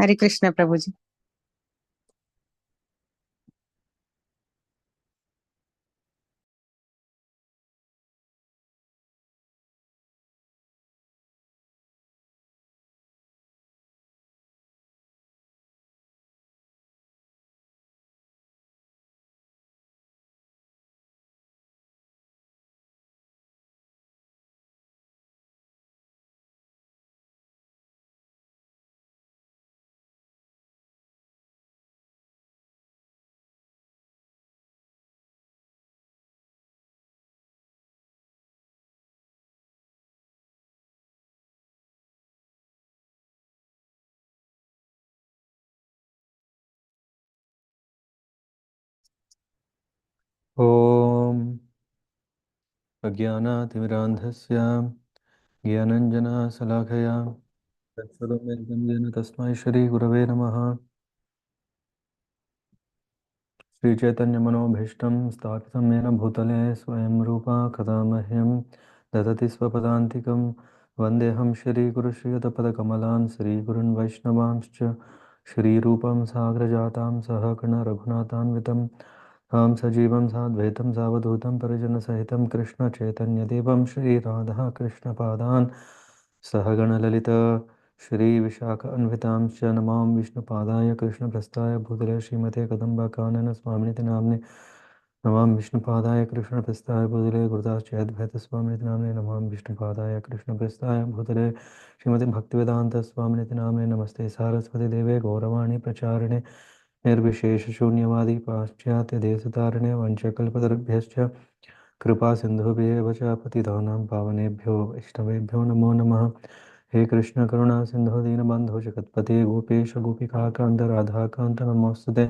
हरे कृष्ण प्रभु जी। ॐ अज्ञानातिमिरान्धस्य ज्ञानञ्जनशलाकया तत्सर्वमेकं येन तस्मै श्रीगुरवे नमः। श्रीचैतन्यमनोभीष्टं स्थापितं येन भूतले स्वयं रूपा कदा मह्यं ददति स्वपदान्तिकं वन्देऽहं श्रीगुरुश्रीयुतपदकमलान् श्रीगुरुन् वैष्णवांश्च श्रीरूपं साग्रजातां सहगणरघुनाथान्वितं तं सजीवं साद्वैतं सावधूतं परिजनसहितं कृष्णचैतन्यदेवं श्रीराधा कृष्णपादान् सहगणललिता श्रीविशाखान्वितांश्च नमां विष्णुपादाय कृष्णप्रस्थाय भूतले श्रीमते कदम्बकानन स्वामिनिति नाम्ने नमां विष्णुपादाय कृष्णप्रस्थाय भूतले गुरुदाश्चैद्वैतस्वामिनिति नाम्ने नमां विष्णुपादाय कृष्णप्रस्थाय भूतले श्रीमते भक्तिवेदान्त स्वामिनिति नाम्ने नमस्ते सारस्वती देवे गौरवाणी प्रचारिणे निर्विशेषशून्यवादी पाश्चात्यदेशतारिणे वंशकल्पतरुभ्यश्च कृपा सिन्धुभ्येव च पतितानां पावनेभ्यो वैष्णवेभ्यो नमो नमः। हे कृष्ण करुणा सिंधु दीनबंधु जगत्पते गोपेश गोपिकाकांत राधाकांत नमोस्तुते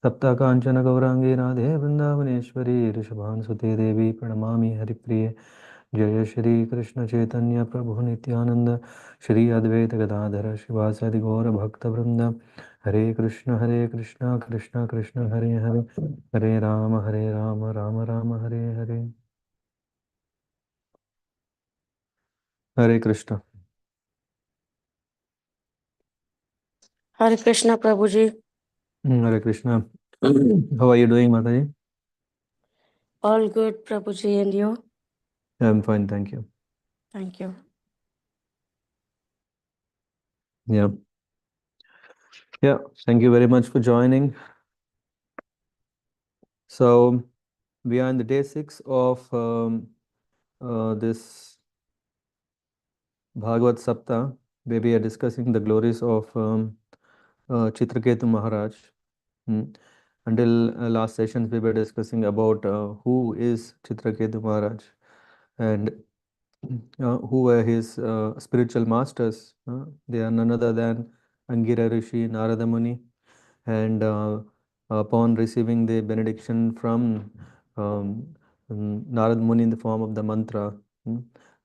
सप्त कांचन गौरांगी राधे वृंदावनेश्वरी ऋषभानुसुते देवी प्रणमामि हरिप्रिये। जय श्री कृष्ण चैतन्य प्रभु नित्यानंद श्री अद्वैत गदाधर शिवासादि गौर भक्तवृंद। हरे कृष्ण कृष्ण कृष्ण हरे हरे हरे राम राम राम हरे हरे। हरे कृष्ण। हरे कृष्णा प्रभु जी। हरे Krishna. How are you doing, Mataji? All good Prabhu ji, and you? I'm fine, thank you. Thank you. Yeah. Yeah, thank you very much for joining. So, we are in the day 6 of this Bhagavad Sapta, where we are discussing the glories of Citraketu Maharaj. Until last sessions, we were discussing about who is Citraketu Maharaj and who were his spiritual masters. They are none other than Angira Rishi, Narada Muni, and upon receiving the benediction from Narad Muni in the form of the mantra,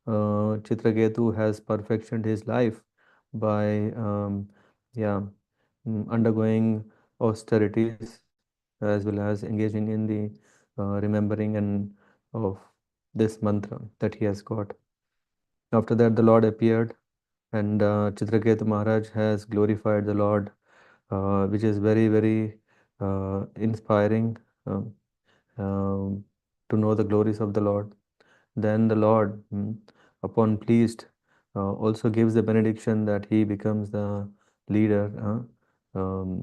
Chitraketu has perfected his life by yeah, undergoing austerities as well as engaging in the remembering and of this mantra that he has got. After that, the Lord appeared, and Chitraketu Maharaj has glorified the Lord, which is very, very inspiring um, um, to know the glories of the Lord. Then the Lord, upon pleased, also gives the benediction that he becomes the leader of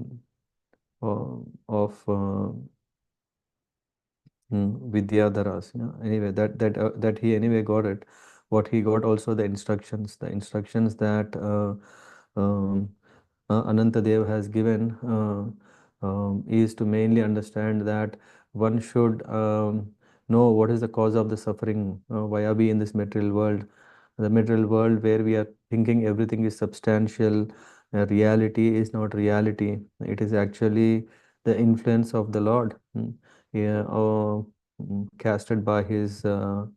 Vidyadharas. Anyway, that he anyway got it. What he got also the instructions that Anantadev has given is to mainly understand that one should know what is the cause of the suffering. Why are we in this material world? The material world where we are thinking everything is substantial, reality is not reality. It is actually the influence of the Lord. Yeah, casted by his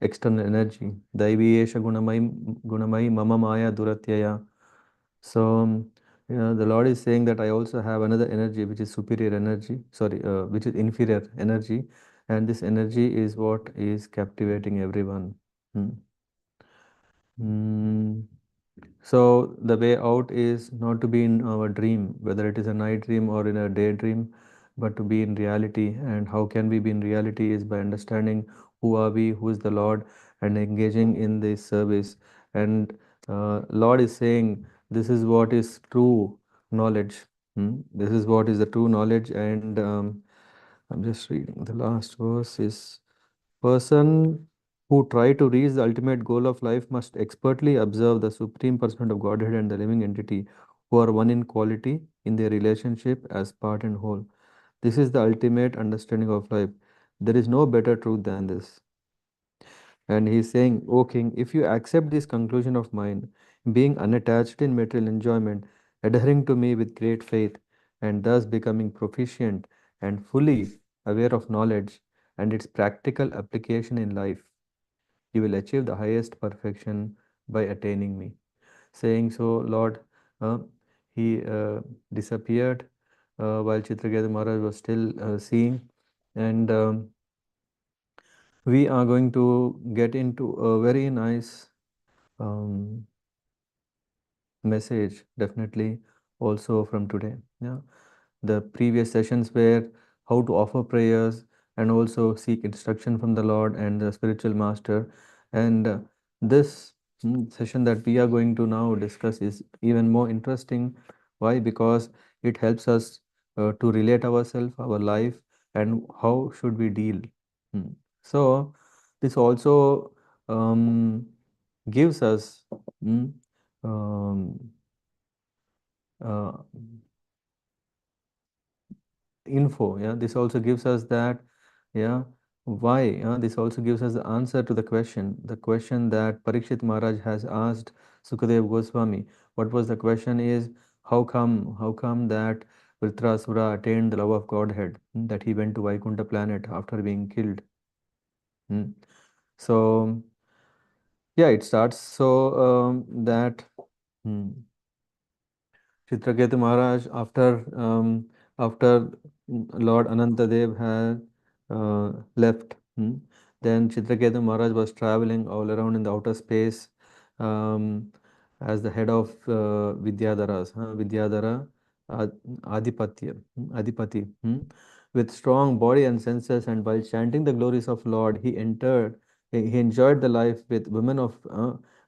external energy. Daiviyesha gunamai mama maya duratyaya. So, the Lord is saying that I also have another energy which is superior energy, sorry, which is inferior energy, and this energy is what is captivating everyone. Hmm. Hmm. So the way out is not to be in our dream, whether it is a night dream or in a daydream, but to be in reality. And how can we be in reality is by understanding who are we, who is the Lord, and engaging in this service. And Lord is saying, this is what is true knowledge. This is what is the true knowledge. And I'm just reading the last verse is person who try to reach the ultimate goal of life must expertly observe the supreme person of Godhead and the living entity who are one in quality in their relationship as part and whole. This is the ultimate understanding of life. There is no better truth than this. And he is saying, O king, if you accept this conclusion of mine, being unattached in material enjoyment, adhering to me with great faith, and thus becoming proficient and fully aware of knowledge and its practical application in life, you will achieve the highest perfection by attaining me. Saying so, Lord, uh, he disappeared while Chitraketu Maharaj was still seeing, and we are going to get into a very nice um, message, definitely also from today. Yeah, the previous sessions were how to offer prayers and also seek instruction from the Lord and the spiritual master. And this session that we are going to now discuss is even more interesting. Why? Because it helps us to relate ourselves, our life, and how should we deal. Hmm. So this also gives us um, uh, info. Yeah, this also gives us that. Yeah, why? This also gives us the answer to the question that Parikshit Maharaj has asked Sukadev Goswami. What was the question? Is how come that Vritrasura attained the love of Godhead, that he went to Vaikuntha planet after being killed? Hmm. So yeah, it starts so that. Hmm. Citraketu Maharaj, after Lord Anantadev had left, then Citraketu Maharaj was traveling all around in the outer space um, as the head of Vidyadharas, Vidyadhara Adipati. With strong body and senses, and while chanting the glories of Lord, he enjoyed the life with women of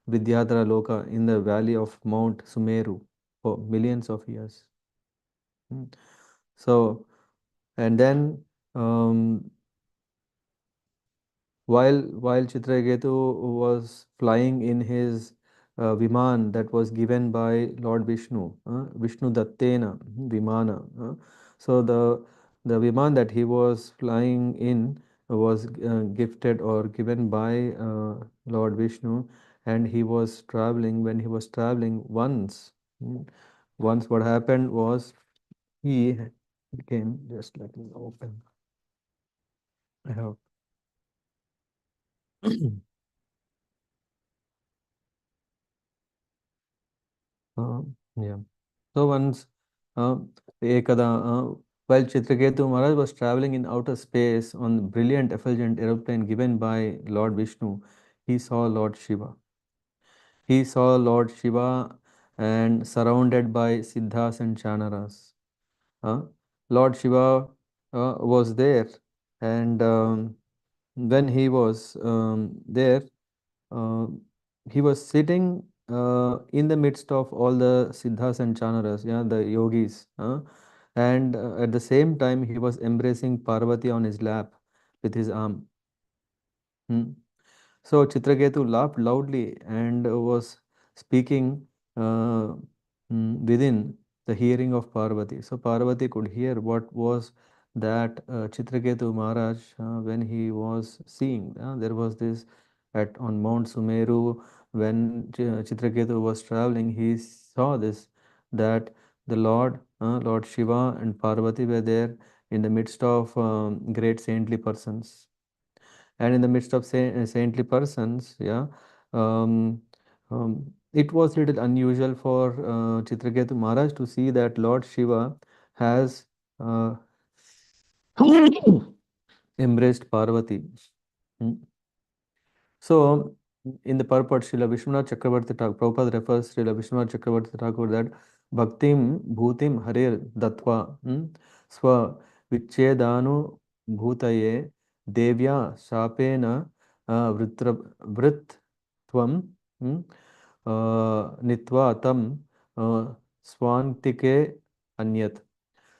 Vidyadhara Loka in the valley of Mount Sumeru for millions of years. Mm. So, and then um, while Chitraketu was flying in his Viman that was given by Lord Vishnu, Vishnu Dattena Vimana. So the Viman that he was flying in was gifted or given by Lord Vishnu, and he was traveling. When he was traveling once what happened was he came. Just let me open. I have. Yeah. So once, uh, Ekada, while Chitraketu Maharaj was traveling in outer space on the brilliant effulgent aeroplane given by Lord Vishnu, he saw Lord Shiva. He saw Lord Shiva and surrounded by Siddhas and Chanaras. Uh, Lord Shiva was there, and when he was there, uh, he was sitting in the midst of all the Siddhas and Chanaras, yeah, the yogis, and at the same time he was embracing Parvati on his lap with his arm. Hmm. So Chitraketu laughed loudly and was speaking uh, within the hearing of Parvati. So Parvati could hear what was that Chitraketu Maharaj when he was seeing. There was this at on Mount Sumeru when Chitraketu was traveling. He saw this that the Lord Shiva and Parvati were there in the midst of great saintly persons, and in the midst of saintly persons, yeah, it was little unusual for Chitraketu Maharaj to see that Lord Shiva has uh, embraced Parvati. Mm. So in the purport, Srila Vishwanath Chakravarti Thakur, Prabhupada refers Srila Vishwanath Chakravarti Thakur that Bhaktim Bhutim Harir Datva Swa Vichedanu Bhutaye Devya Shapena Vritvam Nitva Tam Swantike Anyat.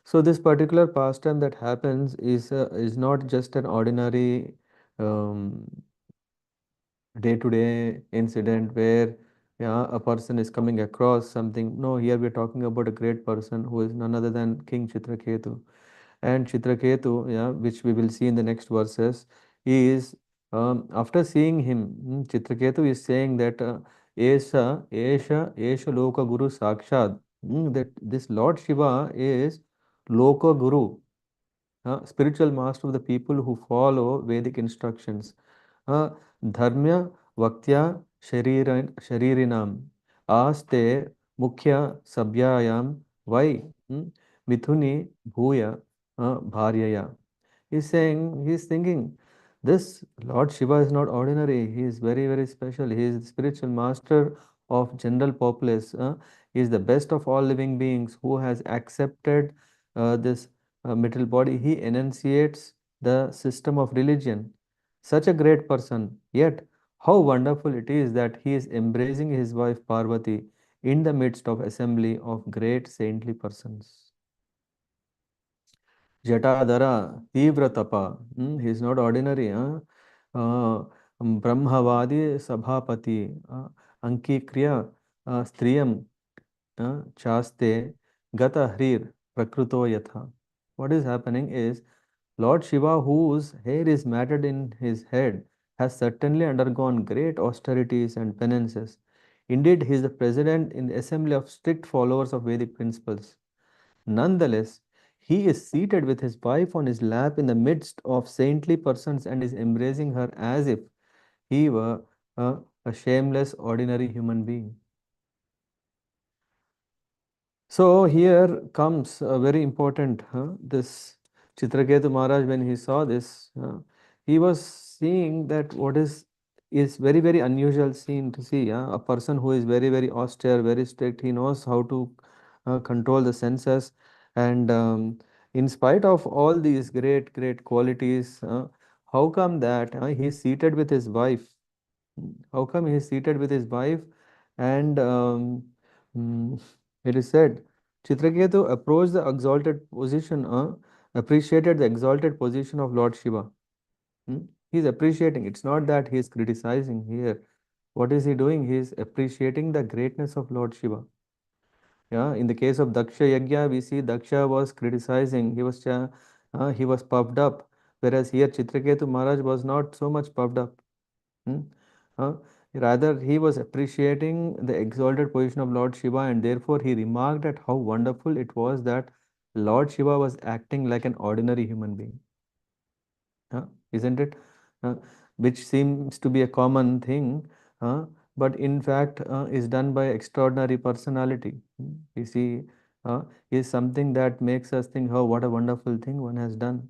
So this particular pastime that happens is not just an ordinary um, day-to-day incident where yeah, a person is coming across something. No, here we're talking about a great person who is none other than King Chitraketu. And Chitraketu, yeah, which we will see in the next verses, is after seeing him, Chitraketu is saying that Esha Loka Guru Sakshad, that this Lord Shiva is Loka Guru, spiritual master of the people who follow Vedic instructions. Dharmya Vaktya Sharirinam Aste Mukhya Sabhyayam Vai Mithuni Bhuya Bharyaya. He's saying, he's thinking, this Lord Shiva is not ordinary. He is very, very special. He is the spiritual master of general populace. He is the best of all living beings who has accepted this material body. He enunciates the system of religion. Such a great person. Yet, how wonderful it is that he is embracing his wife Parvati in the midst of assembly of great saintly persons. Jatadhara, Tivra Tapa. He is not ordinary. Brahmavadi Sabhapati, Ankikriya, Striyam, Chaste, Gata Hrir, Prakruto Yatha. What is happening is Lord Shiva, whose hair is matted in his head, has certainly undergone great austerities and penances. Indeed, he is the president in the assembly of strict followers of Vedic principles. Nonetheless, he is seated with his wife on his lap in the midst of saintly persons and is embracing her as if he were a shameless, ordinary human being. So here comes a very important, this Chitraketu Maharaj, when he saw this, he was seeing that what is very, very unusual scene to see. A person who is very, very austere, very strict, he knows how to control the senses. And in spite of all these great, great qualities, how come that he is seated with his wife? How come he is seated with his wife? And mm, it is said, Chitraketu approached the exalted position, appreciated the exalted position of Lord Shiva. He is appreciating. It's not that he is criticizing here. What is he doing? He is appreciating the greatness of Lord Shiva. Yeah, in the case of Daksha Yagya, we see Daksha was criticizing. He was puffed up, whereas here Chitraketu Maharaj was not so much puffed up. Hmm? Uh, Rather, he was appreciating the exalted position of Lord Shiva, and therefore he remarked at how wonderful it was that Lord Shiva was acting like an ordinary human being. Isn't it? Uh, which seems to be a common thing, uh, but in fact is done by extraordinary personality. You see, is something that makes us think, oh, what a wonderful thing one has done.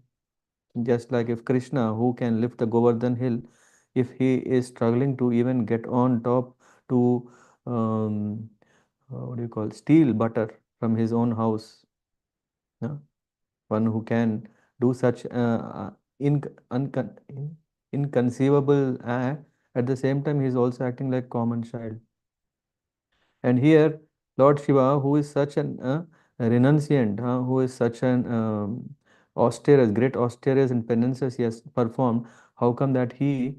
Just like if Krishna, who can lift the Govardhan hill, if he is struggling to even get on top to what do you call steal butter from his own house, yeah? One who can do such in, inconceivable act, at the same time he is also acting like common child. And here, Lord Shiva, who is such an renunciant, who is such an austere, great austerities and penances he has performed, how come that he,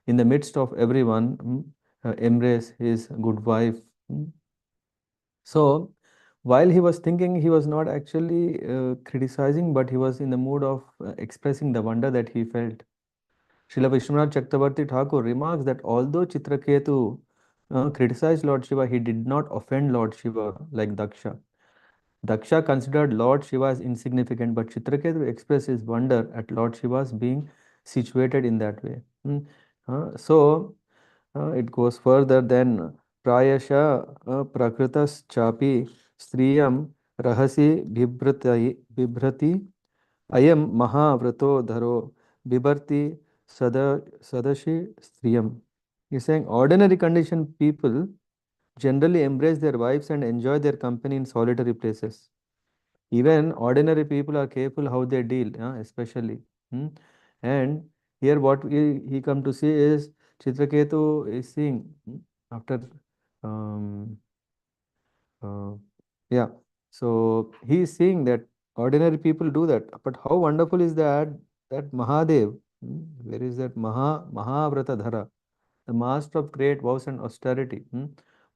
in the midst of everyone, embrace his good wife? So, while he was thinking, he was not actually criticizing, but he was in the mood of expressing the wonder that he felt. Srila Vishwanath Chakravarti Thakur remarks that although Chitraketu criticized Lord Shiva, he did not offend Lord Shiva like Daksha. Daksha considered Lord Shiva as insignificant, but Chitraketu expressed his wonder at Lord Shiva's being situated in that way. So it goes further than Prayasha Prakritas Chapi Striyam Rahasi Bibhrati Ayam Mahavrato Dharo Bibharti Sadashi Striyam. He's saying ordinary conditioned people generally embrace their wives and enjoy their company in solitary places. Even ordinary people are careful how they deal, especially. Hmm? And here what he come to see is Chitraketu is seeing after um, uh, yeah. So he is seeing that ordinary people do that. But how wonderful is that Mahadev, where is that Mahavrata Dhara, the master of great vows and austerity?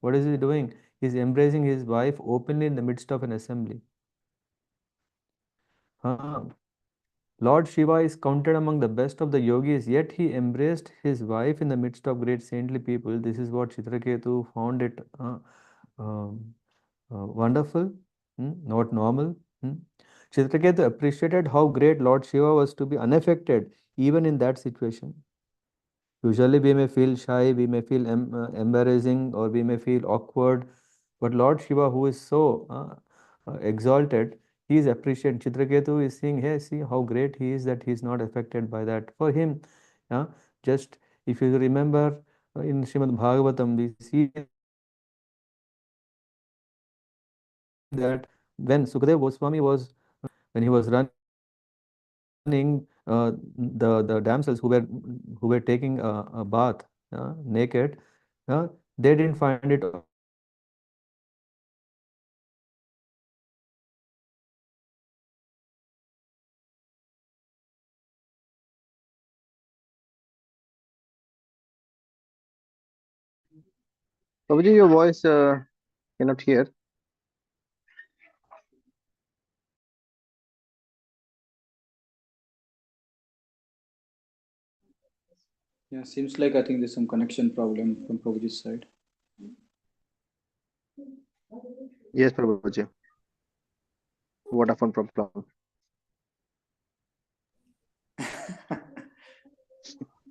What is he doing? He's embracing his wife openly in the midst of an assembly. Uh, Lord Shiva is counted among the best of the yogis, yet he embraced his wife in the midst of great saintly people. This is what Chitraketu found it um, wonderful, not normal. Chitraketu appreciated how great Lord Shiva was to be unaffected even in that situation. Usually, we may feel shy, we may feel embarrassing, or we may feel awkward. But Lord Shiva, who is so exalted, he is appreciated. Chitraketu is seeing, hey, see how great he is that he is not affected by that. For him, uh, just if you remember in Srimad Bhagavatam, we see that when Sukadeva Goswami was when he was running, the damsels who were taking a bath naked, they didn't find it Prabhuji, your voice cannot hear. Yeah, seems like I think there's some connection problem from Prabhuji's side. Yes, Prabhuji. Vodafone problem.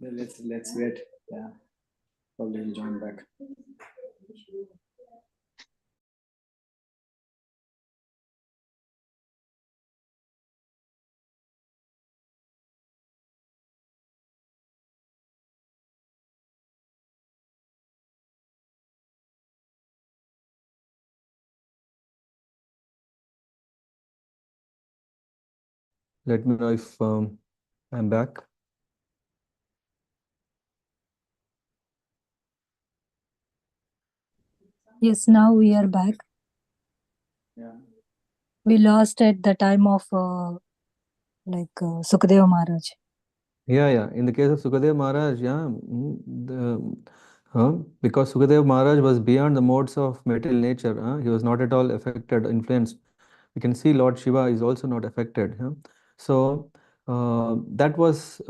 Let's wait. Yeah, probably he'll join back. Let me know if I'm back. Yes, now we are back. Yeah. We lost at the time of Sukadeva Maharaj. Yeah. In the case of Sukadeva Maharaj, because Sukadeva Maharaj was beyond the modes of material nature, he was not at all affected, influenced. We can see Lord Shiva is also not affected. So that was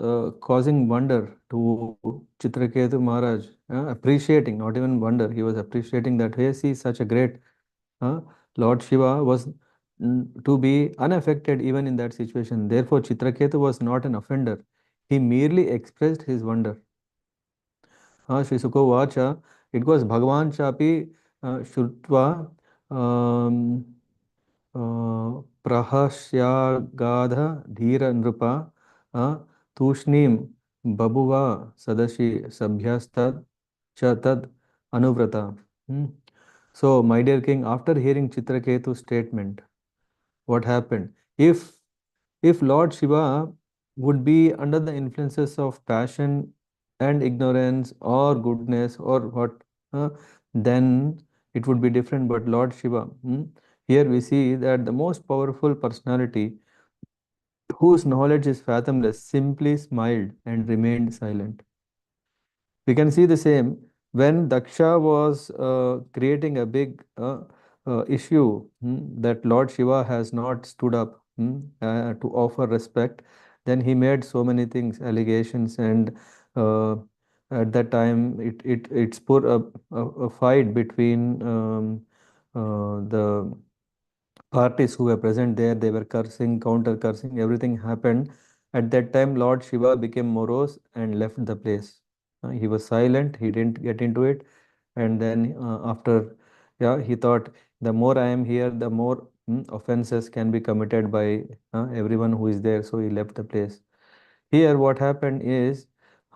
causing wonder to Chitraketu Maharaj, appreciating, not even wonder, he was appreciating that, hey, see, such a great Lord Shiva was to be unaffected even in that situation. Therefore, Chitraketu was not an offender. He merely expressed his wonder. Shri Sukho Vacha, it was Bhagavan Chapi Shurtva Prahasyagadha Dhira Nrupa Tushnim Babuva Sadashi Sabhyastad Chatad Anuvrata. So, my dear king, after hearing Chitraketu's statement, what happened? If Lord Shiva would be under the influences of passion and ignorance or goodness or what, then it would be different. But Lord Shiva, here we see that the most powerful personality whose knowledge is fathomless simply smiled and remained silent. We can see the same when Daksha was creating a big issue, that Lord Shiva has not stood up to offer respect. Then he made so many things, allegations, and uh, at that time it's put a fight between the parties who were present there. They were cursing, counter cursing, everything happened. At that time, Lord Shiva became morose and left the place. He was silent, he didn't get into it. And then after, yeah, he thought the more I am here, the more offenses can be committed by everyone who is there. So he left the place. Here, what happened is,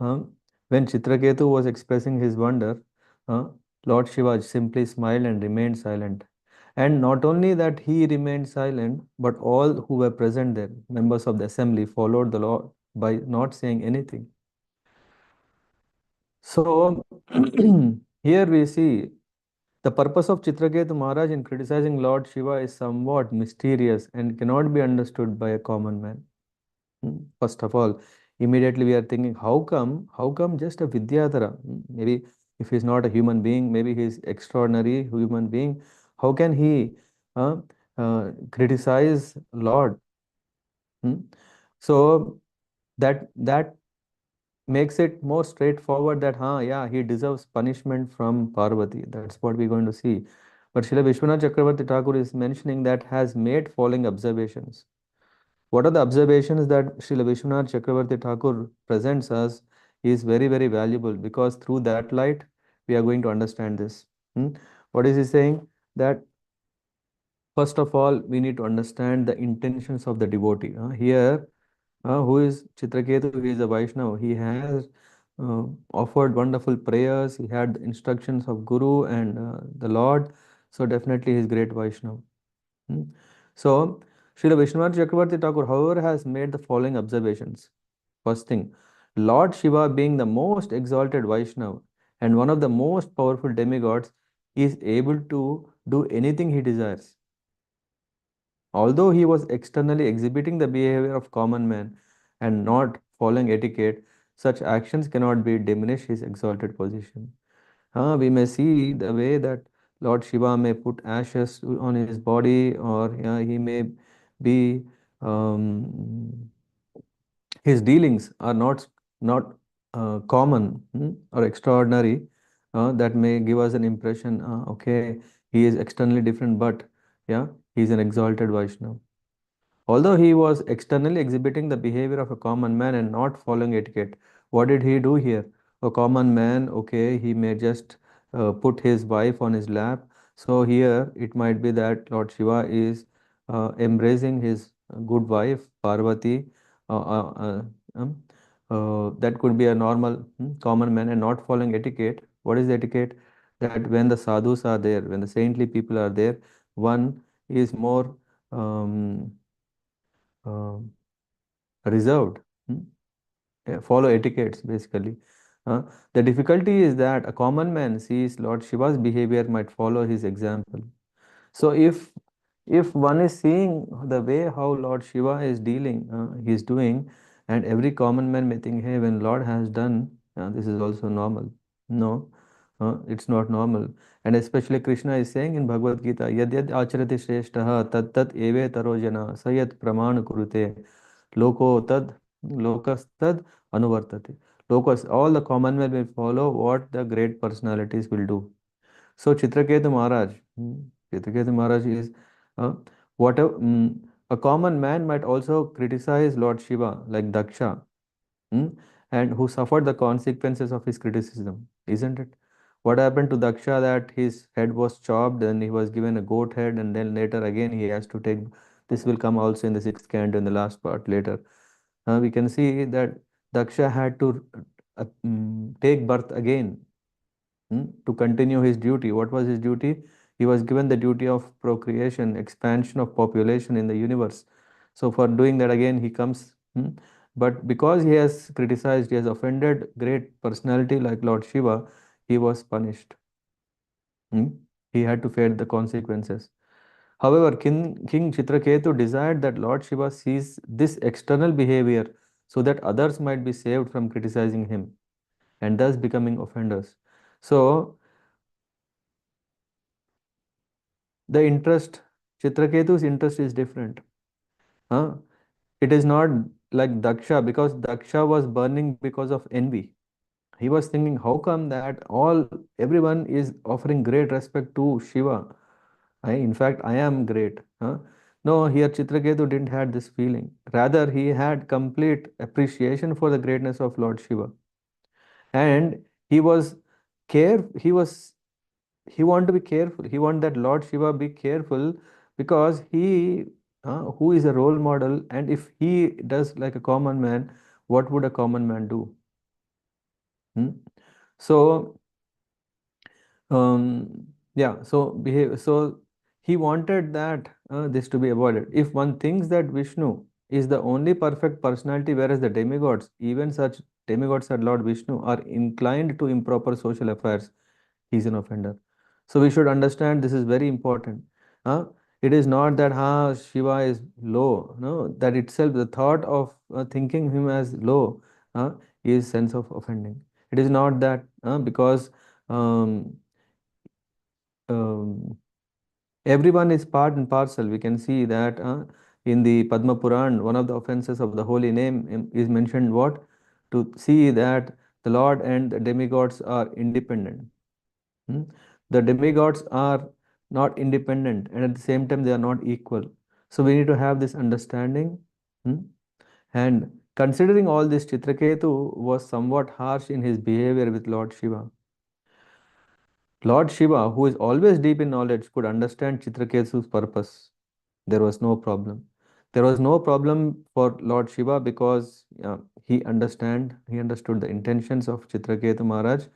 um, When Chitraketu was expressing his wonder, uh, Lord Shiva simply smiled and remained silent. And not only that he remained silent, but all who were present there, members of the assembly, followed the Lord by not saying anything. So here we see the purpose of Chitraketu Maharaj in criticizing Lord Shiva is somewhat mysterious and cannot be understood by a common man. First of all, immediately we are thinking, how come just a Vidyadhara? Maybe if he's not a human being, maybe he's extraordinary human being. How can he criticize Lord? Hmm? So that makes it more straightforward that, yeah, he deserves punishment from Parvati. That's what we're going to see. But Srila Vishwanath Chakravarti Thakur is mentioning that has made following observations. What are the observations that Srila Vishwanath Chakravarti Thakur presents us is very, very valuable, because through that light, we are going to understand this. What is he saying? That first of all, we need to understand the intentions of the devotee. Here, who is Chitraketu? He is a Vaishnava. He has offered wonderful prayers. He had the instructions of Guru and the Lord. So definitely he is great Vaishnava. Hmm. So, Srila Vishwanath Chakravarti Thakur, however, has made the following observations. First thing, Lord Shiva, being the most exalted Vaishnava and one of the most powerful demigods, is able to do anything he desires. Although he was externally exhibiting the behavior of common man and not following etiquette, such actions cannot be diminish his exalted position. We may see the way that Lord Shiva may put ashes on his body, or he may be his dealings are not common, or extraordinary. That may give us an impression. Okay, he is externally different, but yeah, he is an exalted Vaishnava. Although he was externally exhibiting the behavior of a common man and not following etiquette, what did he do here? A common man, okay, he may just put his wife on his lap. So here it might be that Lord Shiva is embracing his good wife, Parvati. Uh, uh, uh, um, that could be a normal common man and not following etiquette. What is etiquette? That when the sadhus are there, when the saintly people are there, one is more um, um, reserved, follow etiquettes basically. Uh, the difficulty is that a common man sees Lord Shiva's behavior might follow his example. So if one is seeing the way how Lord Shiva is dealing, he's doing, and every common man may think, hey, when Lord has done, this is also normal. No, it's not normal. And especially Krishna is saying in Bhagavad Gita, yad yad acharati shreshtaha tat tat eve tarojana sayat praman kurute loko tad lokas tad anuvartate. Lokas, all the common men will follow what the great personalities will do. So Chitraketu Maharaj, Chitraketu Maharaj is uh, a common man might also criticize Lord Shiva like Daksha, hmm, and who suffered the consequences of his criticism, isn't it? What happened to Daksha, that his head was chopped and he was given a goat head, and then later again he has to take. This will come also in the sixth canto in the last part later. We can see that Daksha had to take birth again, to continue his duty. What was his duty? He was given the duty of procreation, expansion of population in the universe. So for doing that again, he comes. But because he has criticized, he has offended great personality like Lord Shiva, he was punished. He had to face the consequences. However, King Chitraketu desired that Lord Shiva sees this external behavior so that others might be saved from criticizing him and thus becoming offenders. So the interest, Chitraketu's interest is different. Huh? It is not like Daksha, because Daksha was burning because of envy. He was thinking, how come that everyone is offering great respect to Shiva? In fact, I am great. Huh? No, here Chitraketu didn't had this feeling. Rather, he had complete appreciation for the greatness of Lord Shiva, and he was he want to be careful. He want that Lord Shiva be careful, because he, who is a role model, and if he does like a common man, what would a common man do? Hmm? So yeah, so he wanted that this to be avoided. If one thinks that Vishnu is the only perfect personality, whereas the demigods, even such demigods as Lord Vishnu, are inclined to improper social affairs, he is an offender. So we should understand this is very important. Uh, it is not that Shiva is low. No, that itself, the thought of thinking him as low is sense of offending. It is not that because um, um, everyone is part and parcel. We can see that in the Padma Puran, one of the offenses of the holy name is mentioned what? To see that the Lord and the demigods are independent. Hmm? The demigods are not independent and at the same time they are not equal. So we need to have this understanding. Hmm? And considering all this, Chitraketu was somewhat harsh in his behavior with Lord Shiva. Lord Shiva, who is always deep in knowledge, could understand Chitraketu's purpose. There was no problem. There was no problem for Lord Shiva because he understood the intentions of Chitraketu Maharaj,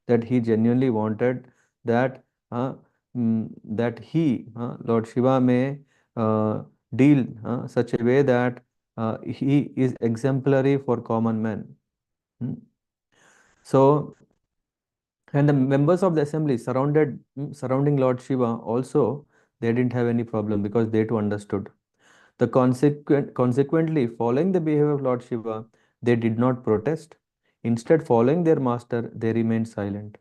that he genuinely wanted that Lord Shiva may deal such a way that he is exemplary for common men. Hmm. So, and the members of the assembly surrounding Lord Shiva also, they didn't have any problem because they too understood. Consequently, following the behavior of Lord Shiva, they did not protest. Instead, following their master, they remained silent.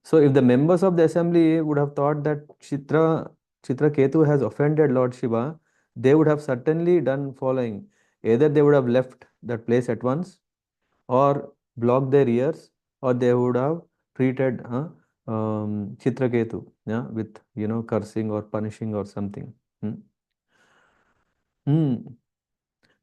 So, if the members of the assembly would have thought that Chitraketu has offended Lord Shiva, they would have certainly done following. Either they would have left that place at once, or blocked their ears, or they would have treated Chitraketu, yeah, with cursing or punishing or something. Hmm. Hmm.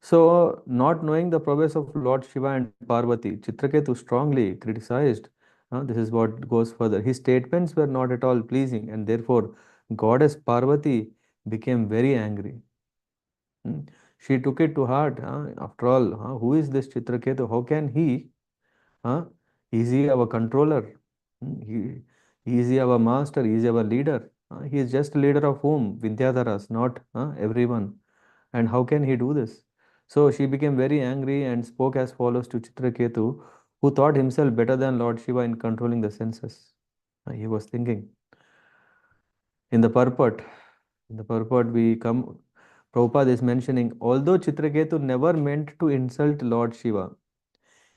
So, not knowing the prowess of Lord Shiva and Parvati, Chitraketu strongly criticized. This is what goes further. His statements were not at all pleasing, and therefore, Goddess Parvati became very angry. Hmm. She took it to heart. After all, who is this Chitraketu? How can he? Huh? Is he our controller? Is he our master? Is he our leader? He is just leader of whom? Vidyadharas, not everyone. And how can he do this? So she became very angry and spoke as follows to Chitraketu, who thought himself better than Lord Shiva in controlling the senses. He was thinking. In the purport, we come, Prabhupada is mentioning, although Chitraketu never meant to insult Lord Shiva,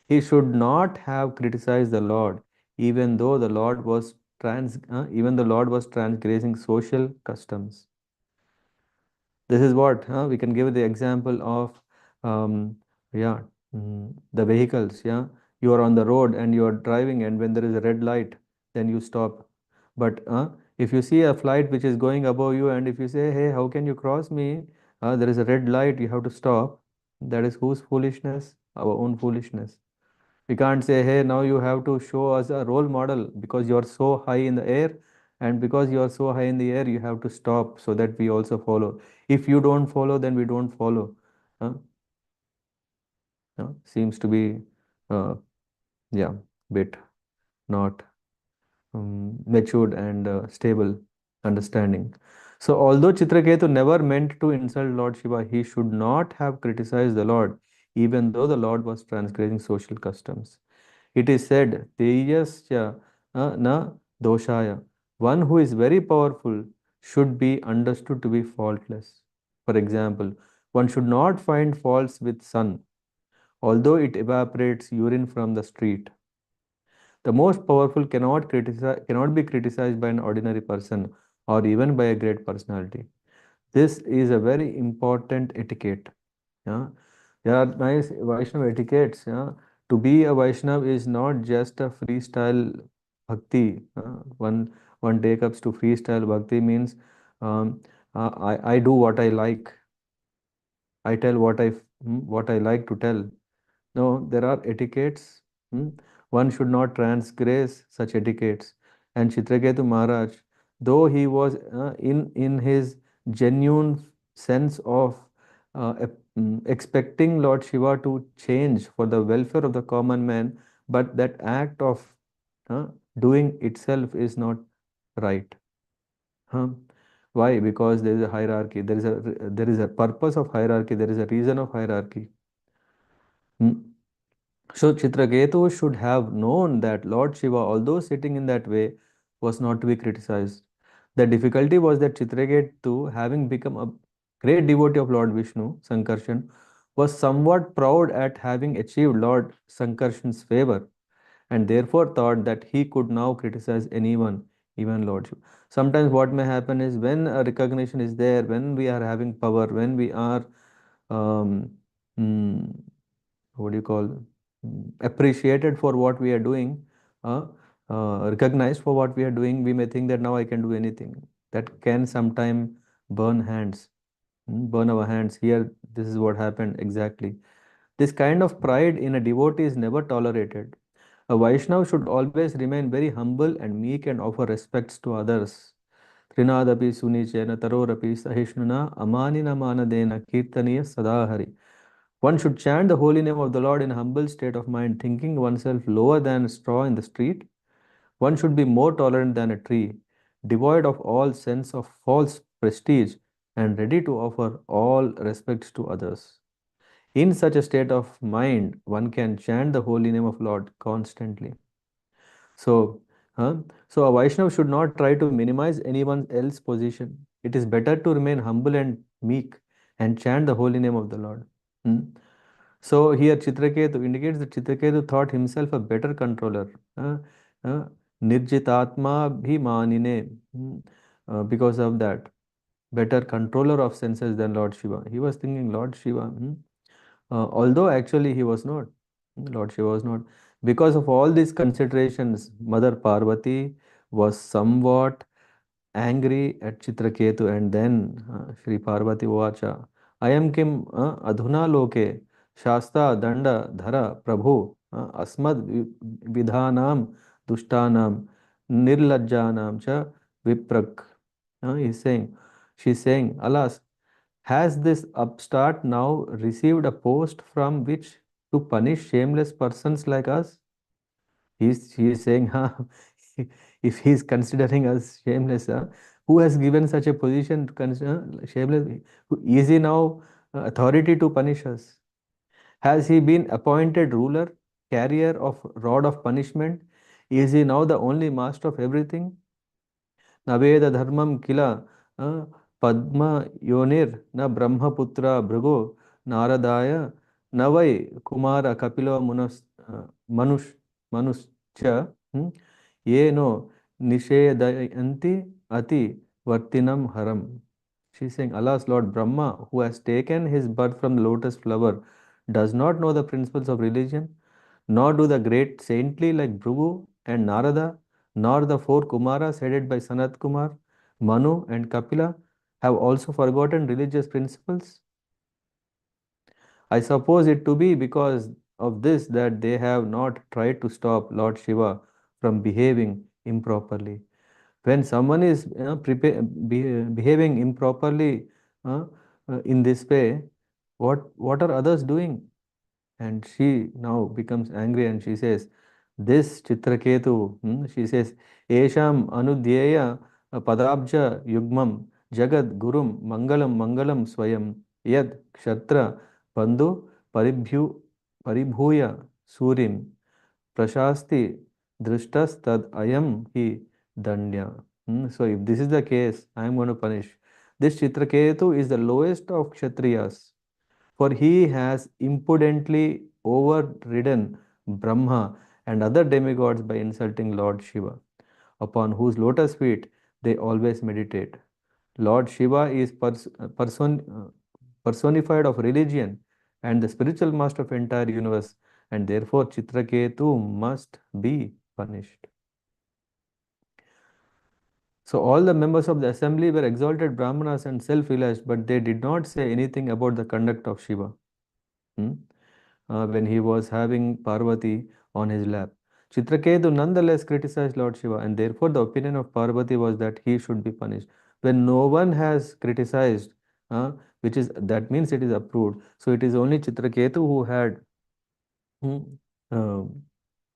he should not have criticized the Lord, even though the Lord was transgressing social customs. This is what we can give the example of, um, yeah, the vehicles. Yeah, you are on the road and you are driving, and when there is a red light, then you stop. But if you see a flight which is going above you, and if you say, "Hey, how can you cross me? There is a red light. You have to stop." That is whose foolishness? Our own foolishness. We can't say, hey, now you have to show us a role model because you're so high in the air, and because you are so high in the air, you have to stop so that we also follow. If you don't follow, then we don't follow. Huh? Seems to be, yeah, bit not matured and stable understanding. So, although Chitraketu never meant to insult Lord Shiva, he should not have criticized the Lord, even though the Lord was transgressing social customs. It is said, Teyasya na doshaya. One who is very powerful should be understood to be faultless. For example, one should not find faults with sun, although it evaporates urine from the street. The most powerful cannot be criticized by an ordinary person or even by a great personality. This is a very important etiquette. Yeah. There are nice Vaishnava etiquettes. Yeah. To be a Vaishnava is not just a freestyle bhakti. One take ups to freestyle bhakti means um, I do what I like. I tell what I like to tell. No, there are etiquettes. Hmm. One should not transgress such etiquettes. And Chitraketu Maharaj, though he was in his genuine sense of expecting Lord Shiva to change for the welfare of the common man, but that act of doing itself is not right. Huh? Why? Because there is a hierarchy. There is a purpose of hierarchy. There is a reason of hierarchy. Hmm? So Chitraketu should have known that Lord Shiva, although sitting in that way, was not to be criticized. The difficulty was that Chitraketu, having become a great devotee of Lord Vishnu, Sankarshan, was somewhat proud at having achieved Lord Sankarshan's favor, and therefore thought that he could now criticize anyone, even Lord Shiva. Sometimes what may happen is when a recognition is there, when we are having power, when we are um, mm, what do you call appreciated for what we are doing, uh, recognized for what we are doing, we may think that now I can do anything. That can sometime burn hands, burn our hands. Here, this is what happened exactly. This kind of pride in a devotee is never tolerated. A Vaishnav should always remain very humble and meek and offer respects to others. Trinadapi sunichena tarorapi sahishnuna amanina manadena kirtaniya sadahari. One should chant the holy name of the Lord in a humble state of mind, thinking oneself lower than a straw in the street. One should be more tolerant than a tree, devoid of all sense of false prestige, and ready to offer all respects to others. In such a state of mind, one can chant the holy name of Lord constantly. So, huh? So a Vaishnav should not try to minimize anyone else's position. It is better to remain humble and meek and chant the holy name of the Lord. Hmm? So here Chitraketu indicates that Chitraketu thought himself a better controller. Uh, uh, Nirjitatma bhimanine. Because of that, better controller of senses than Lord Shiva. He was thinking Lord Shiva. Although actually he was not. Lord Shiva was not. Because of all these considerations, Mother Parvati was somewhat angry at Chitraketu, and then Sri Parvati Vacha, I am kim adhuna loke shasta danda dhara prabhu asmad vidhanam dushtanam nirlajjanam cha viprak. He's saying, she's saying, alas, has this upstart now received a post from which to punish shameless persons like us? He is saying, huh, if he is considering us shameless, who has given such a position to consider shameless? Is he now authority to punish us? Has he been appointed ruler, carrier of rod of punishment? Is he now the only master of everything? Naved धर्मम किला पद्म योनिर न ब्रह्मपुत्र भृगो नारदाय न वै कुमार कपिलो मनुष मनुष्य ये no निषेधयन्ति अति वर्तिनम हरम. She's saying, Allah's Lord Brahma, who has taken his birth from the lotus flower, does not know the principles of religion, nor do the great saintly like Bhrigu and Narada, nor the four Kumaras headed by Sanat Kumar, Manu, and Kapila have also forgotten religious principles. I suppose it to be because of this that they have not tried to stop Lord Shiva from behaving improperly. When someone is behaving improperly in this way, what are others doing? And she now becomes angry and she says, this Chitraketu, she says, Esham Anudhyeya Padabja Yugmam Jagad Gurum Mangalam Mangalam Swayam Yad Kshatra Bandhu Paribhuya Surim Prashasti Drishtas Tad Ayam Hi Danya. So if this is the case, I am going to punish. This Chitraketu is the lowest of Kshatriyas, for he has impudently overridden Brahma and other demigods by insulting Lord Shiva, upon whose lotus feet they always meditate. Lord Shiva is personified of religion and the spiritual master of entire universe, and therefore Chitraketu must be punished. So all the members of the assembly were exalted Brahmanas and self-realized, but they did not say anything about the conduct of Shiva. When he was having Parvati on his lap. Chitraketu nonetheless criticized Lord Shiva, and therefore the opinion of Parvati was that he should be punished. When no one has criticized, which is, that means it is approved. So it is only Citraketu who had uh,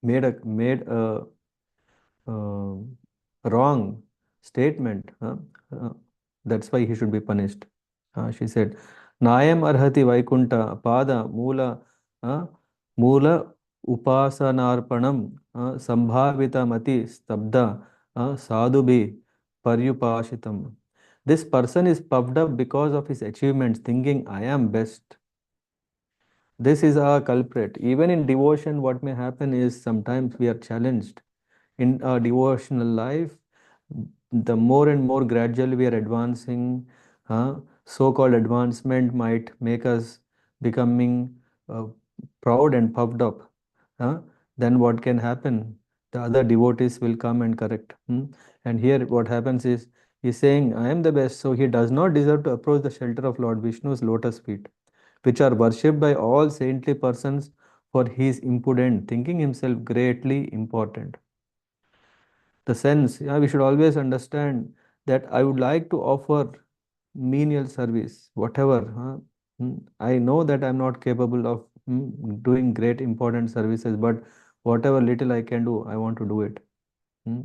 made a uh, wrong statement. Uh, that's why he should be punished. She said, Nayam arhati vaikunta pada uh, mula upasanarpanam sambhavita mati stabda sadhubhi paryupashitam. This person is puffed up because of his achievements, thinking, I am best. This is our culprit. Even in devotion, what may happen is sometimes we are challenged in our devotional life. The more and more gradually we are advancing, so-called advancement might make us becoming uh, proud and puffed up. Then what can happen? The other devotees will come and correct. And here what happens is, he's saying, I am the best, so he does not deserve to approach the shelter of Lord Vishnu's lotus feet, which are worshipped by all saintly persons, for he is impudent, thinking himself greatly important. The sense, yeah, we should always understand that I would like to offer menial service, whatever. I know that I'm not capable of doing great important services, but whatever little I can do, I want to do it. Hmm.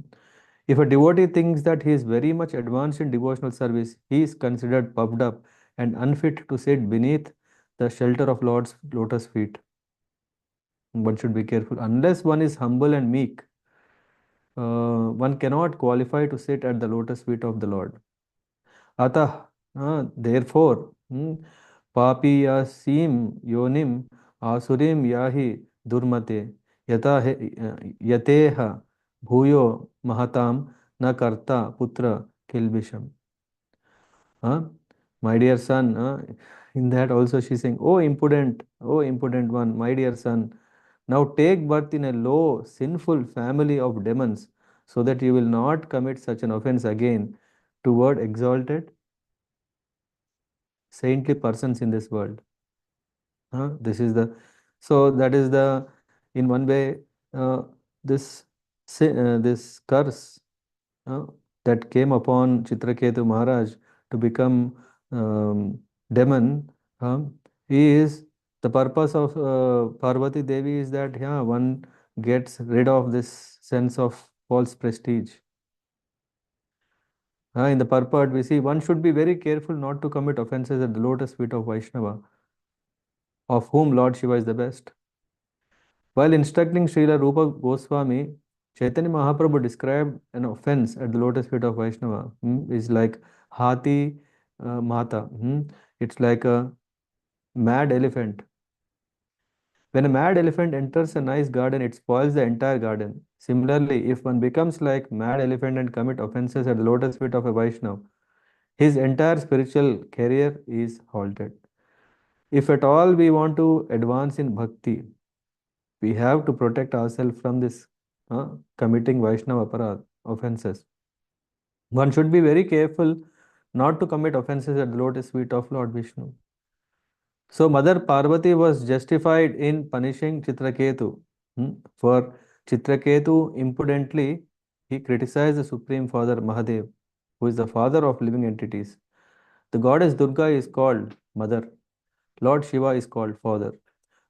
If a devotee thinks that he is very much advanced in devotional service, he is considered puffed up and unfit to sit beneath the shelter of Lord's lotus feet. One should be careful. Unless one is humble and meek, one cannot qualify to sit at the lotus feet of the Lord. Atah, therefore, papiyasim yonim asurim yahi durmate yateha bhuyo mahatam na karta putra kilbisham. My dear son, in that also she's saying, oh impudent one, my dear son, now take birth in a low, sinful family of demons, so that you will not commit such an offense again toward exalted, saintly persons in this world. This is the, so that is the, in one way, uh, this this curse uh, that came upon Chitraketu Maharaj to become demon, is the purpose of Parvati Devi is that, yeah, one gets rid of this sense of false prestige. In the purport, we see one should be very careful not to commit offenses at the lotus feet of Vaishnava, of whom Lord Shiva is the best. While instructing Srila Rupa Goswami, Chaitanya Mahaprabhu described an offense at the lotus feet of Vaishnava is like Hati Mata. It's like a mad elephant. When a mad elephant enters a nice garden, it spoils the entire garden. Similarly, if one becomes like mad elephant and commit offenses at the lotus feet of a Vaishnava, his entire spiritual career is halted. If at all we want to advance in bhakti, we have to protect ourselves from this committing Vaishnava aparadh, offenses. One should be very careful not to commit offenses at the lotus feet of Lord Vishnu. So Mother Parvati was justified in punishing Chitraketu. For Chitraketu impudently, he criticized the Supreme Father Mahadev, who is the father of living entities. The goddess Durga is called Mother. Lord Shiva is called Father.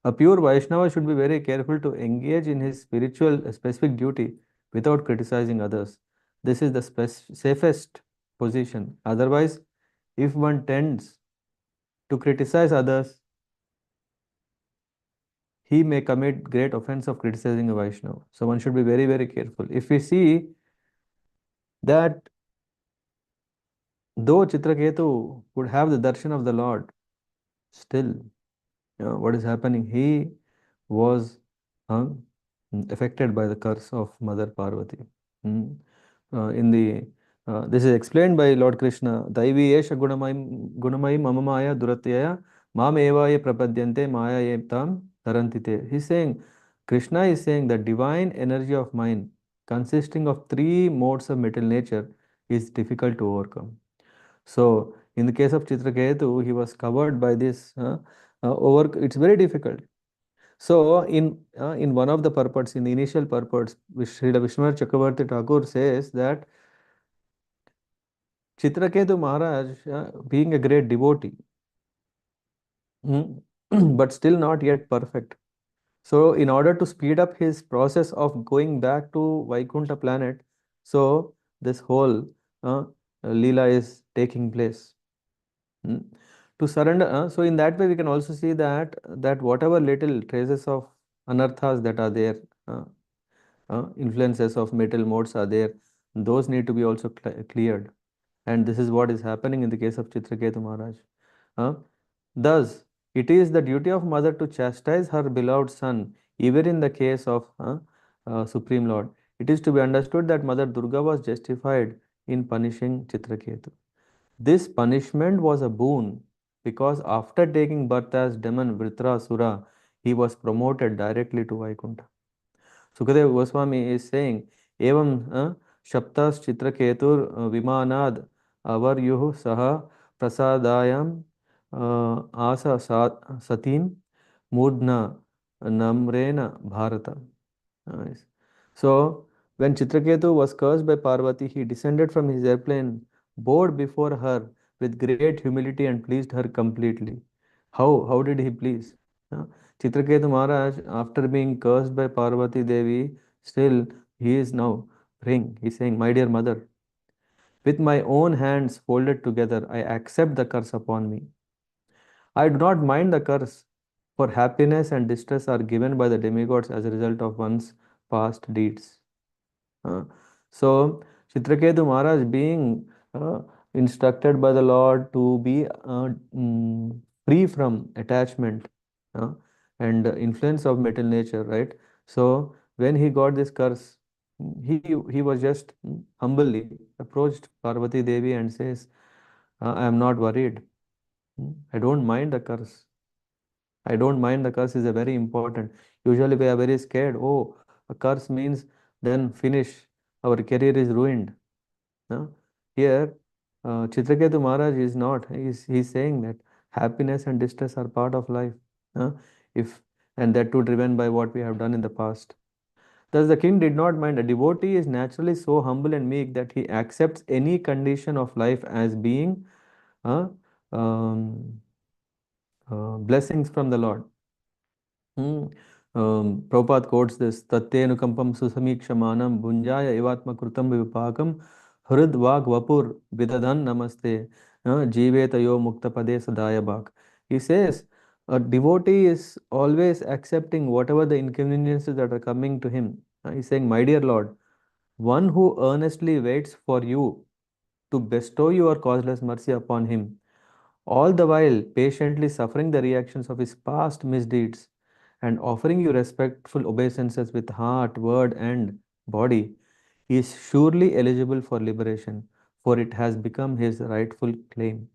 A pure Vaishnava should be very careful to engage in his spiritual specific duty without criticizing others. This is the safest position. Otherwise, if one tends to criticize others, he may commit great offense of criticizing a Vaishnava. So one should be very, very careful. If we see that though Chitraketu would have the darshan of the Lord, still, what is happening? He was affected by the curse of Mother Parvati. Hmm. In the This is explained by Lord Krishna. Daivi esha gunamai mama maya duratyaya mam evaya prapadyante maya etam tarantite. He's saying, Krishna is saying that divine energy of mind, consisting of three modes of material nature, is difficult to overcome. So, in the case of Chitraketu, he was covered by this. It's very difficult. So, in one of the purports, in the initial purports, Srila Vishwanath Chakravarti Thakur says that Chitraketu Maharaj, being a great devotee, but still not yet perfect. So, in order to speed up his process of going back to Vaikuntha planet, so this whole Leela is taking place. Mm. To surrender, so in that way we can also see that whatever little traces of anarthas that are there, uh, influences of metal modes are there, those need to be also cleared. And this is what is happening in the case of Chitraketu Maharaj. Uh, Thus, it is the duty of mother to chastise her beloved son, even in the case of Supreme Lord. It is to be understood that Mother Durga was justified in punishing Chitraketu. This punishment was a boon because after taking birth as demon Vritrasura, he was promoted directly to Vaikuntha. Sukadeva Goswami is saying, Evam Shaptas Chitraketur Vimanad Avaryuh Saha Prasadayam Asa Satim Mudna Namrena Bharata. Nice. So, when Chitraketu was cursed by Parvati, he descended from his airplane, bowed before her with great humility and pleased her completely. How did he please? Uh, Chitraketu Maharaj, after being cursed by Parvati Devi, still he is now praying. He is saying, My dear mother, with my own hands folded together, I accept the curse upon me. I do not mind the curse, for happiness and distress are given by the demigods as a result of one's past deeds. Uh, so, Chitraketu Maharaj being instructed by the Lord to be free from attachment uh, and influence of metal nature, right? So, when he got this curse, he was just humbly approached Parvati Devi and says, I am not worried. I don't mind the curse. I don't mind the curse is a very important. Usually we are very scared. Oh, a curse means then finish. Our career is ruined. No? Here, Chitraketu Maharaj is not. He's saying that happiness and distress are part of life. Uh, if and that too driven by what we have done in the past. Thus the king did not mind. A devotee is naturally so humble and meek that he accepts any condition of life as being uh, um, blessings from the Lord. Prabhupada quotes this Tattenukampam Susamikshamanam Bunjaya Evatma Krutam Vipakam Hrud Vag Vapur Vidadan Namaste Jivetayo Muktapade Sadaya Bhak. He says a devotee is always accepting whatever the inconveniences that are coming to him. He's saying, My dear Lord, one who earnestly waits for you to bestow your causeless mercy upon him, all the while patiently suffering the reactions of his past misdeeds and offering you respectful obeisances with heart, word, and body, he is surely eligible for liberation, for it has become his rightful claim.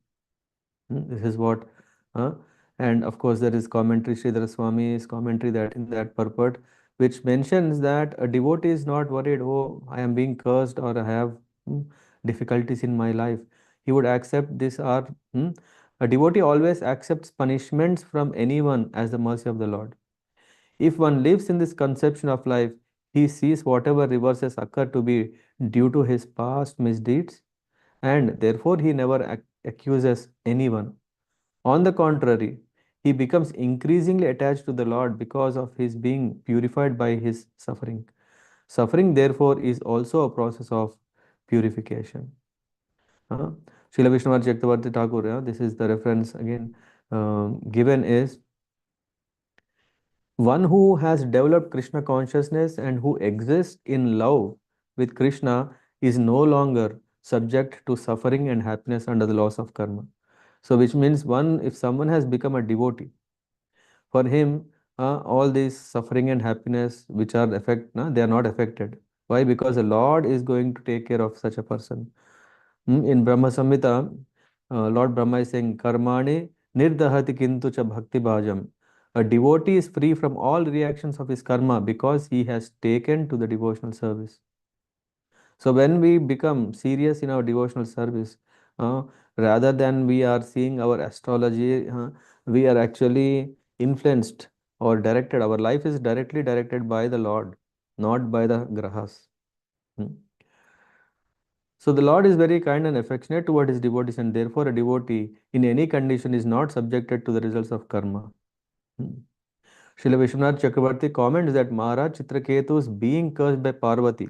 This is what, uh, and of course, there is commentary, Sridhar Swami's commentary that in that purport, which mentions that a devotee is not worried, oh, I am being cursed or I have difficulties in my life. He would accept this or a devotee always accepts punishments from anyone as the mercy of the Lord. If one lives in this conception of life, he sees whatever reverses occur to be due to his past misdeeds, and therefore he never accuses anyone. On the contrary, he becomes increasingly attached to the Lord because of his being purified by his suffering. Suffering, therefore, is also a process of purification. Uh, Srila Vishnuvar Chakravarti Thakur, this is the reference again given is one who has developed Krishna consciousness and who exists in love with Krishna is no longer subject to suffering and happiness under the laws of karma. So, which means if someone has become a devotee, for him, all these suffering and happiness which are they are not affected. Why? Because the Lord is going to take care of such a person. In Brahma Samhita, Lord Brahma is saying, Karmani nirdahati kintu cha bhakti bhajam. A devotee is free from all reactions of his karma because he has taken to the devotional service. So when we become serious in our devotional service, uh, rather than we are seeing our astrology, we are actually influenced or directed. Our life is directly directed by the Lord, not by the grahas. Hmm. So the Lord is very kind and affectionate toward his devotees, and therefore a devotee in any condition is not subjected to the results of karma. Hmm. Srila Vishwanath Chakravarti comments that Maharaj Chitraketu's being cursed by Parvati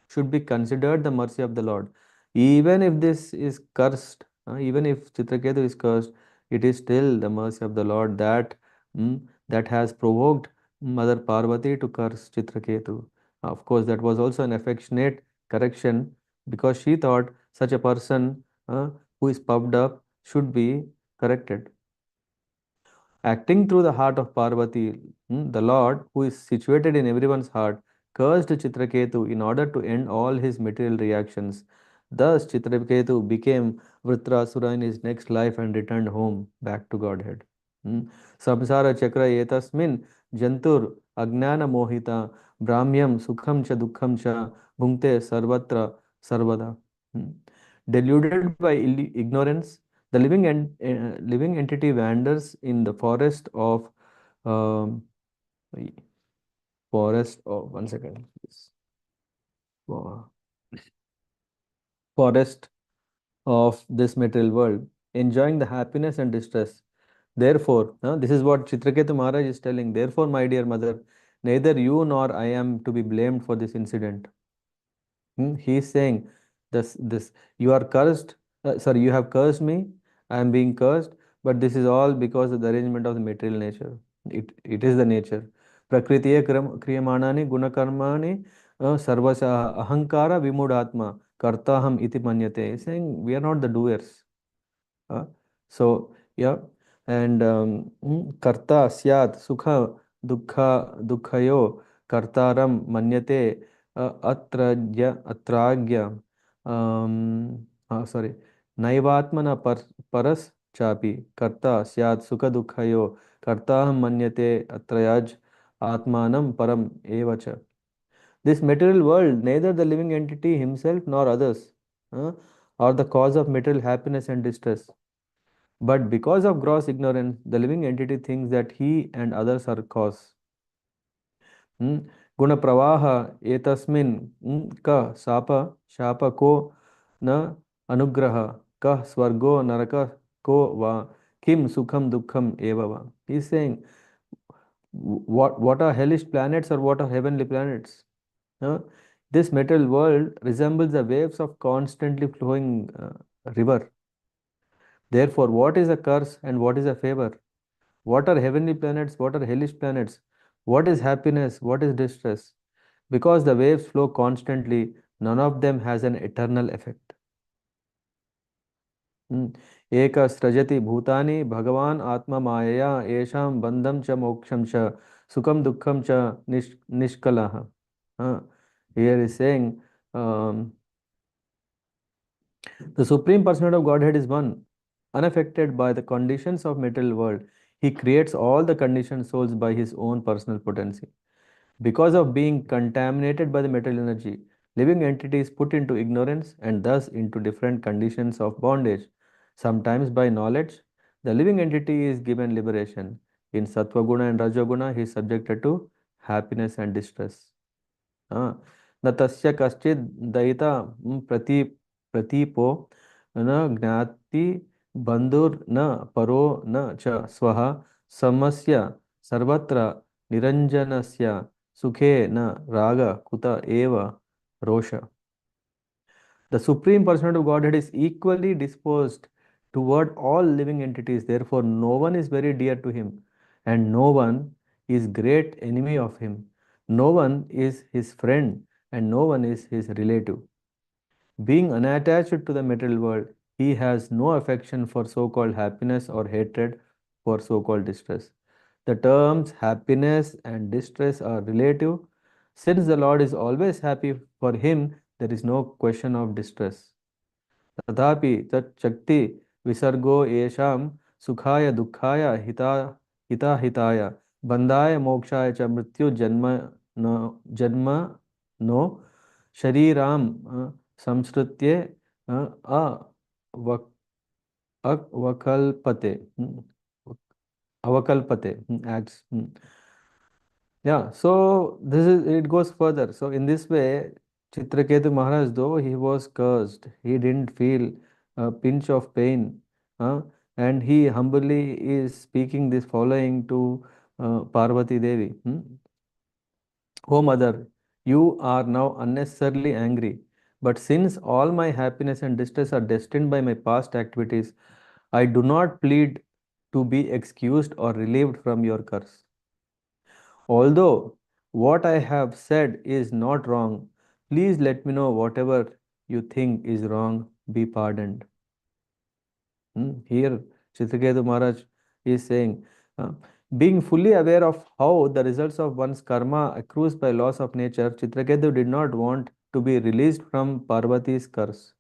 should be considered the mercy of the Lord. Even if this is cursed, even if Chitraketu is cursed, it is still the mercy of the Lord that has provoked Mother Parvati to curse Chitraketu. Of course, that was also an affectionate correction because she thought such a person who is puffed up should be corrected. Acting through the heart of Parvati, the Lord, who is situated in everyone's heart, cursed Chitraketu in order to end all his material reactions. Thus, Chitraketu became Vritrasura in his next life and returned home, back to Godhead. Samsara chakra etasmin jantur agnana mohita brahmyam sukham cha dukkham cha bhunkte sarvatra sarvada. Deluded by ignorance, the living entity wanders in the um, forest of one second. Yes. For- Forest of this material world, enjoying the happiness and distress. Therefore, this is what Chitraketu Maharaj is telling. Therefore, my dear mother, neither you nor I am to be blamed for this incident. He is saying, this you are cursed. Sorry, you have cursed me. I am being cursed, but this is all because of the arrangement of the material nature. It is the nature. Prakritiye kriyamanani gunakarmani sarvasa ahankara vimudatma kartaham iti manyate. He's saying we are not the doers. Uh, so yeah, and karta syat sukha dukhayo kartaram manyate atragya sorry naivatmana paras chapi karta syat sukha dukhayo kartaham manyate atrayaj atmanam param evacha. This material world, neither the living entity himself nor others, uh, are the cause of material happiness and distress. But because of gross ignorance, the living entity thinks that he and others are cause. Guna pravaha etasmin ka shapa ko na anugraha ka swargo naraka ko va kim sukham dukkham eva va. He's saying, what are hellish planets or what are heavenly planets? This material world resembles the waves of constantly flowing river. Therefore, what is a curse and what is a favor? What are heavenly planets? What are hellish planets? What is happiness? What is distress? Because the waves flow constantly, none of them has an eternal effect. एक सृजति भूतानि भगवान आत्मा मायया येषां बंधं च मोक्षं च सुखम दुःखम च निष्कलः. Here is saying the Supreme Personality of Godhead is one, unaffected by the conditions of material world. He creates all the conditioned souls by his own personal potency. Because of being contaminated by the material energy, living entities put into ignorance and thus into different conditions of bondage. Sometimes by knowledge, the living entity is given liberation. In Sattva Guna and Raja Guna, he is subjected to happiness and distress. न तस्य कश्चित् दयिता प्रतीपो न ज्ञाति बन्धुर्न परो न च स्वः समस्य सर्वत्र निरञ्जनस्य सुखे न राग कुत एव रोष. The Supreme Personality of Godhead is equally disposed toward all living entities. Therefore, no one is very dear to him, and no one is great enemy of him. No one is his friend, and no one is his relative. Being unattached to the material world, he has no affection for so-called happiness or hatred for so-called distress. The terms happiness and distress are relative. Since the Lord is always happy, for him there is no question of distress. तथापि तच्छक्ति विसर्गो येषां सुखाय दुःखाय हिताय बन्धाय मोक्षाय च मृत्यु जन्म no शरीराम संसृत्य अवकल्पते avakल्पते acts. Yeah, so this is it goes further. So in this way, Chitraketu Maharaj, though he was cursed, he didn't feel a pinch of pain. uh, and he humbly is speaking this following to Parvati Devi. Oh mother, you are now unnecessarily angry. But since all my happiness and distress are destined by my past activities, I do not plead to be excused or relieved from your curse. Although what I have said is not wrong, please let me know whatever you think is wrong, be pardoned. Here, Chitraketu Maharaj is saying, uh, being fully aware of how the results of one's karma accrues by laws of nature, Chitraketu did not want to be released from Parvati's curse.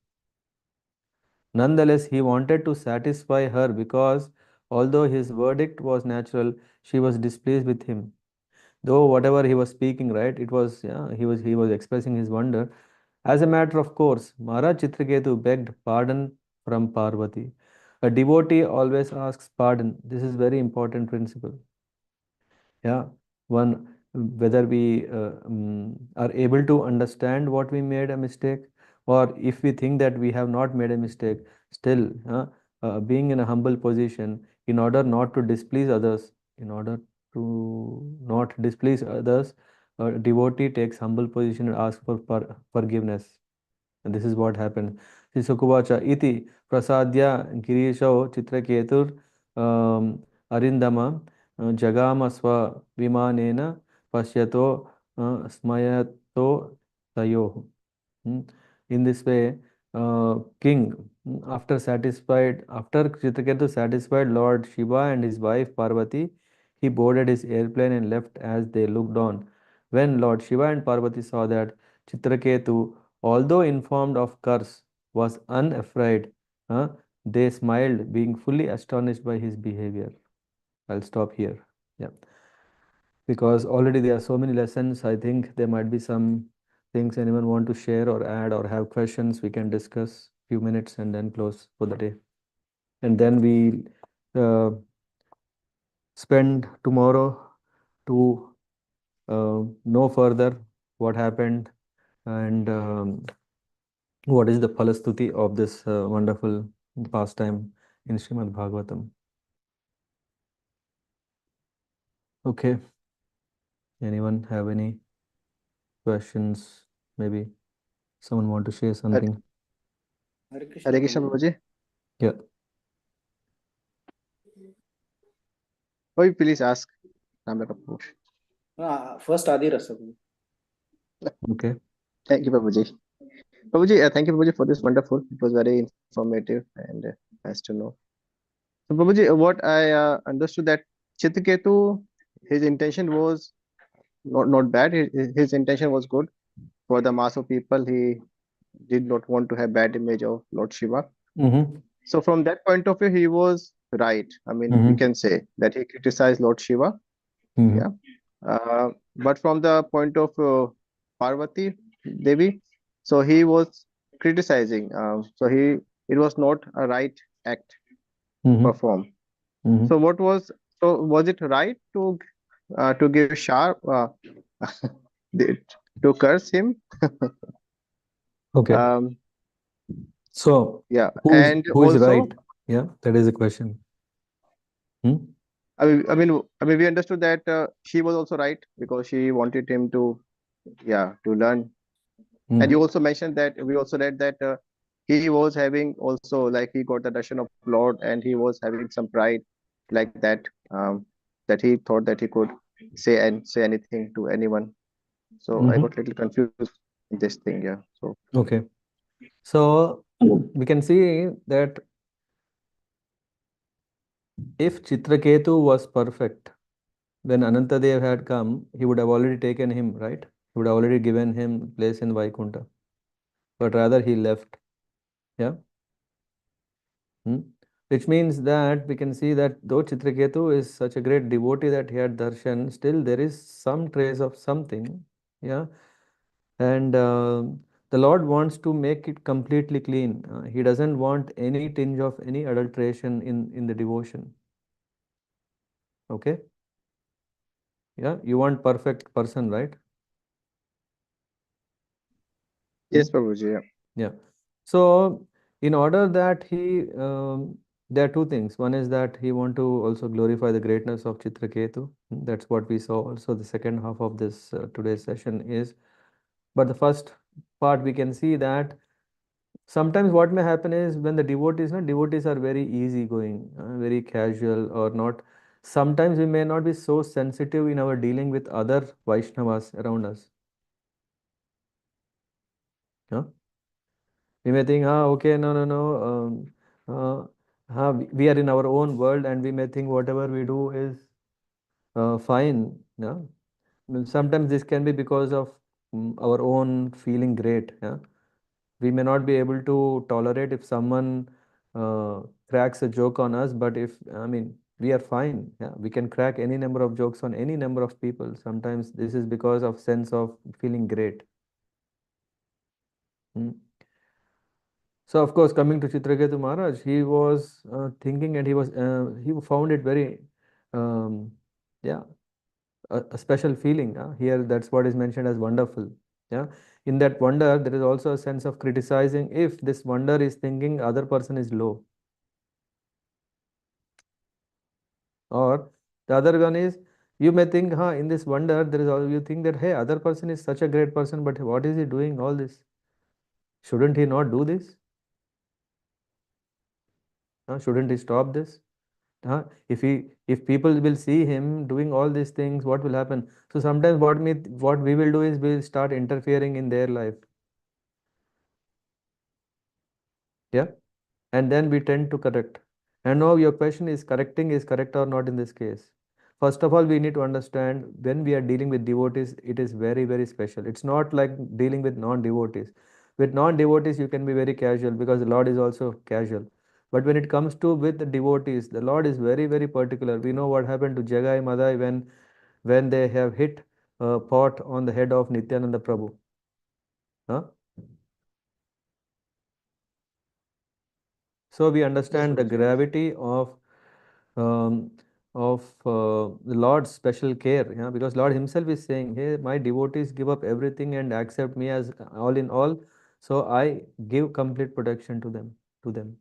Nonetheless, he wanted to satisfy her because, although his verdict was natural, she was displeased with him. Though whatever he was speaking, right, it was, yeah, he was expressing his wonder. As a matter of course, Maharaj Chitraketu begged pardon from Parvati. A devotee always asks pardon. This is very important principle. Yeah, one, whether we are able to understand what we made a mistake, or if we think that we have not made a mistake, still being in a humble position, in order not to displease others, in order to not displease others, a devotee takes humble position and asks for forgiveness. And this is what happened. Sisukuvacha iti prasadya girishau chitraketur arindama jagamasva vimanena pashyato smayato tayoh. In this way, king, after Chitraketu satisfied Lord Shiva and his wife Parvati, he boarded his airplane and left as they looked on. When Lord Shiva and Parvati saw that Chitraketu, although informed of curse, was unafraid, they smiled, being fully astonished by his behavior. I'll stop here. Yeah, because already there are so many lessons. I think there might be some things anyone want to share or add or have questions. We can discuss few minutes and then close for the day. And then we uh, spend tomorrow to know further what happened and what is the phalastuti of this wonderful pastime in Srimad Bhagavatam. Okay. Anyone have any questions? Maybe someone want to share Hare something? Hare Krishna, Hare Krishna, Prabhuji. Prabhuji. Yeah. Oh, please ask. Ramana Prabhu. First Adi Rasa, Prabhuji. Okay. Thank you, Prabhuji. Prabhuji, thank you, Prabhuji, for this wonderful. It was very informative and nice to know. So, Prabhuji, what I understood that Chitraketu, his intention was not bad. His intention was good for the mass of people. He did not want to have bad image of Lord Shiva. Mm-hmm. So from that point of view, he was right. I mean, we Mm-hmm. can say that he criticized Lord Shiva. Mm-hmm. Yeah. But from the point of Parvati Devi, so he was criticizing. So it was not a right act to Mm-hmm. perform. Mm-hmm. So was it right to give sharp the- to curse him? Okay. Um, So yeah, who's and who is right? also Yeah, that is the question. Hmm? I mean, we understood that she was also right because she wanted him to, yeah, to learn. And Mm-hmm. you also mentioned that we also read that he was having also like he got the darshan of Lord and he was having some pride like that, that he thought that he could say anything to anyone. So I Mm-hmm. got a little confused in this thing. Yeah. So Okay. So we can see that if Chitraketu was perfect, when Anantadev had come, he would have already taken him, right? He would have already given him place in Vaikunta. But rather he left. Yeah. Hmm? Which means that we can see that though Chitraketu is such a great devotee that he had darshan, still there is some trace of something. Yeah. And the Lord wants to make it completely clean. He doesn't want any tinge of any adulteration in the devotion. Okay? Yeah, you want perfect person, right? Yes, Prabhuji. Yeah. Yeah. So in order that there are two things. One is that he want to also glorify the greatness of Chitraketu. That's what we saw also the second half of this today's session is. But the first part we can see that sometimes what may happen is when the devotees are very easygoing, very casual or not. Sometimes we may not be so sensitive in our dealing with other Vaishnavas around us. Huh? We may think, okay, no. We are in our own world and we may think whatever we do is fine. Yeah? Well, sometimes this can be because of our own feeling great. Yeah? We may not be able to tolerate if someone cracks a joke on us, but we are fine. Yeah? We can crack any number of jokes on any number of people. Sometimes this is because of sense of feeling great. Hmm. So of course, coming to Chitraketu Maharaj, he was thinking, and he found it very, um, yeah, a special feeling. Here, that's what is mentioned as wonderful. Yeah, in that wonder, there is also a sense of criticizing if this wonder is thinking other person is low, or the other one is you may think, in this wonder, there is all you think that hey, other person is such a great person, but what is he doing all this? Shouldn't he not do this? Shouldn't he stop this? If people will see him doing all these things, what will happen? So sometimes what we will do is we'll start interfering in their life. Yeah, and then we tend to correct. And now your question is correcting is correct or not in this case. First of all, we need to understand when we are dealing with devotees, it is very, very special. It's not like dealing with non-devotees. With non-devotees, you can be very casual because the Lord is also casual. But when it comes to with the devotees, the Lord is very, very particular. We know what happened to Jagai Madai when they have hit a pot on the head of Nityananda Prabhu. Huh? So we Yes, understand the Prabhuji. Yes. gravity um, of the Lord's special care. Yeah, because Lord Himself is saying, "Hey, my devotees give up everything and accept me as all in all. So I give complete protection to them." To them.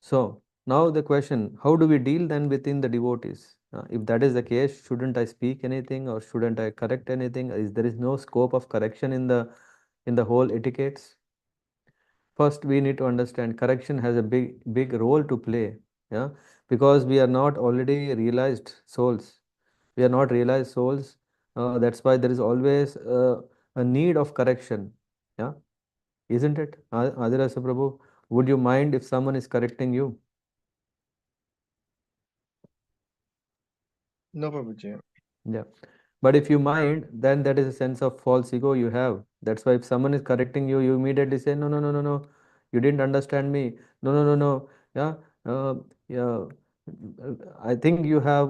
So now the question: how do we deal then within the devotees? If that is the case, shouldn't I speak anything or shouldn't I correct anything? Is there is no scope of correction in the whole etiquettes? First, we need to understand correction has a big role to play. Yeah, because we are not already realized souls. We are not realized souls. That's why there is always a need of correction. Yeah, isn't it? Adirasa Prabhu, would you mind if someone is correcting you? No, Prabhuji. Yeah. But if you mind, then that is a sense of false ego you have. That's why if someone is correcting you, you immediately say, no, no, no, no, no, you didn't understand me. No, no, no, no. Yeah. Yeah. I think you have,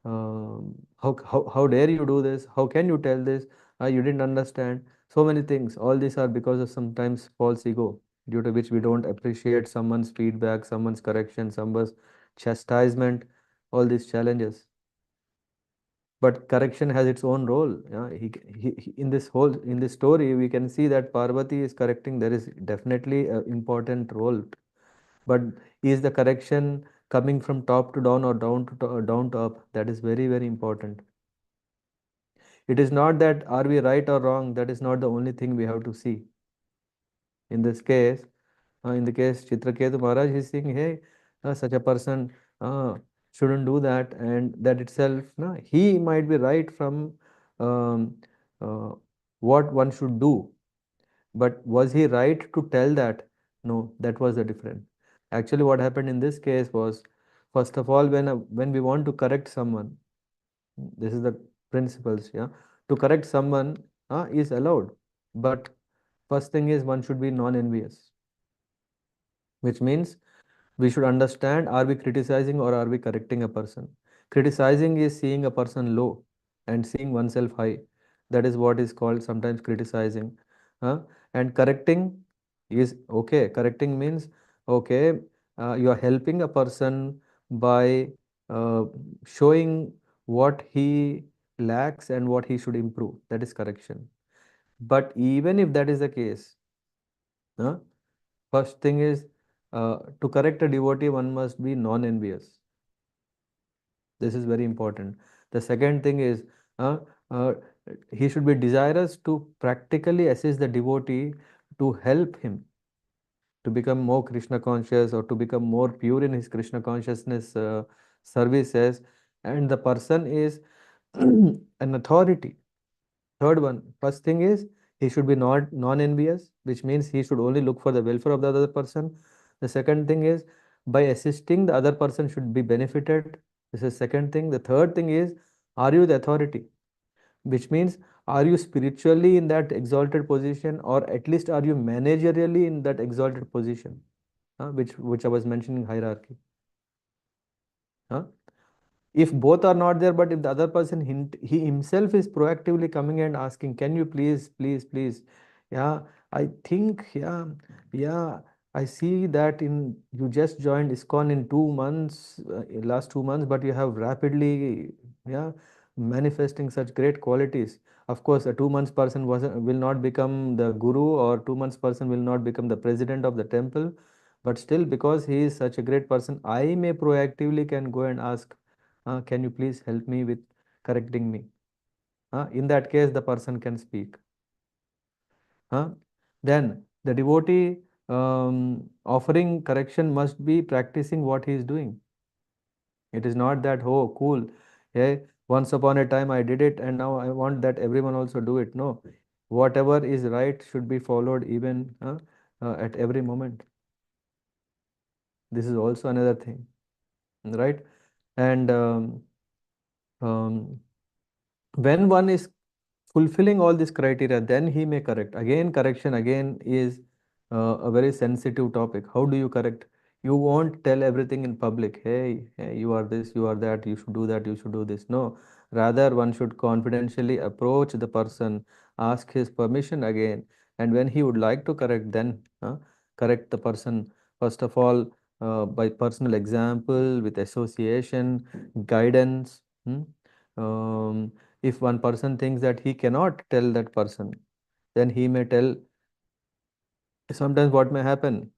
how dare you do this? How can you tell this? You didn't understand. So many things. All these are because of sometimes false ego, due to which we don't appreciate someone's feedback, someone's correction, someone's chastisement, all these challenges. But correction has its own role. Yeah, in this story we can see that Parvati is correcting. There is definitely an important role, but is the correction coming from top to down or down to up? That is very, very important. It is not that are we right or wrong. That is not the only thing we have to see. In this case, in the case Chitraketu Maharaj is saying, hey, such a person shouldn't do that, and that itself, no, he might be right from um, uh, what one should do, but was he right to tell that? No, that was the difference. Actually, what happened in this case was, first of all, when we want to correct someone, this is the principles, yeah, to correct someone is allowed, but first thing is one should be non-envious, which means we should understand, are we criticizing or are we correcting a person? Criticizing is seeing a person low and seeing oneself high. That is what is called sometimes criticizing. Huh? And correcting is okay. Correcting means, okay, you are helping a person by uh, showing what he lacks and what he should improve. That is correction. But even if that is the case, huh, first thing is to correct a devotee, one must be non-envious. This is very important. The second thing is uh, uh, he should be desirous to practically assist the devotee to help him to become more Krishna conscious or to become more pure in his Krishna consciousness services. And the person is an authority. Third one, first thing is he should be not non-envious, which means he should only look for the welfare of the other person. The second thing is by assisting the other person should be benefited. This is second thing. The third thing is, are you the authority? Which means, are you spiritually in that exalted position, or at least are you managerially in that exalted position? Which I was mentioning hierarchy. Huh? If both are not there, but if the other person he himself is proactively coming and asking, can you please, yeah, I think, yeah, I see that in you just joined ISKCON in 2 months, last 2 months, but you have rapidly, yeah, manifesting such great qualities. Of course, a 2 months person will not become the guru, or 2 months person will not become the president of the temple, but still, because he is such a great person, I may proactively can go and ask, can you please help me with correcting me? In that case, the person can speak. Then the devotee offering correction must be practicing what he is doing. It is not that, oh, cool, yeah, once upon a time I did it and now I want that everyone also do it. No, whatever is right should be followed even at every moment. This is also another thing, right? And um, when one is fulfilling all these criteria, then he may correct. Again, correction again is a very sensitive topic. How do you correct? You won't tell everything in public. Hey, you are this, you are that, you should do that, you should do this. No, rather one should confidentially approach the person, ask his permission again, and when he would like to correct, then correct the person. First of all, by personal example, with association, guidance. Um, if one person thinks that he cannot tell that person, then he may tell. Sometimes what may happen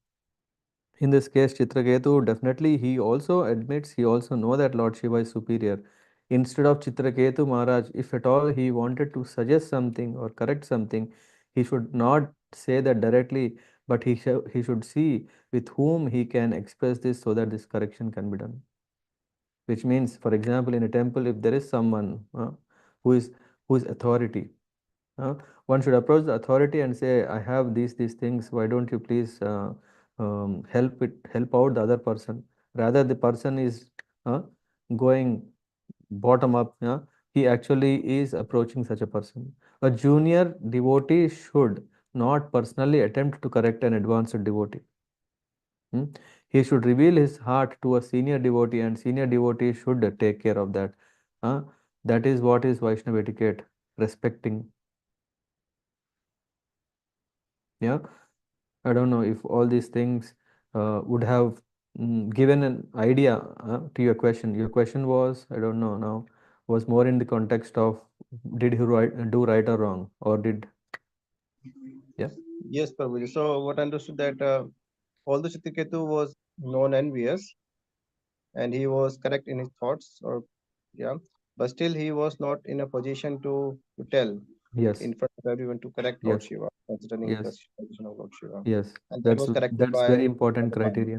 in this case, Citraketu, definitely he also admits, he also know that Lord Shiva is superior. Instead of Citraketu Maharaj, if at all he wanted to suggest something or correct something, he should not say that directly, but he should see with whom he can express this so that this correction can be done. Which means, for example, in a temple, if there is someone who is authority, one should approach the authority and say, I have these things, why don't you please help out the other person? Rather, the person is going bottom up. He actually is approaching such a person. A junior devotee should not personally attempt to correct an advanced devotee. Hmm? He should reveal his heart to a senior devotee, and senior devotee should take care of that. That is what is Vaishnava etiquette, respecting. Yeah, I don't know if all these things would have given an idea to your question. Your question was, I don't know now, was more in the context of did he do right or wrong, or did, yeah? Yes, Prabhuji. So what I understood that although Chitraketu was non-envious and he was correct in his thoughts, or yeah, but still he was not in a position to tell Yes, in front of everyone to correct Lord yes, Shiva, considering the yes, situation of Lord Shiva, yes. and that That's was corrected that's by very important the criteria.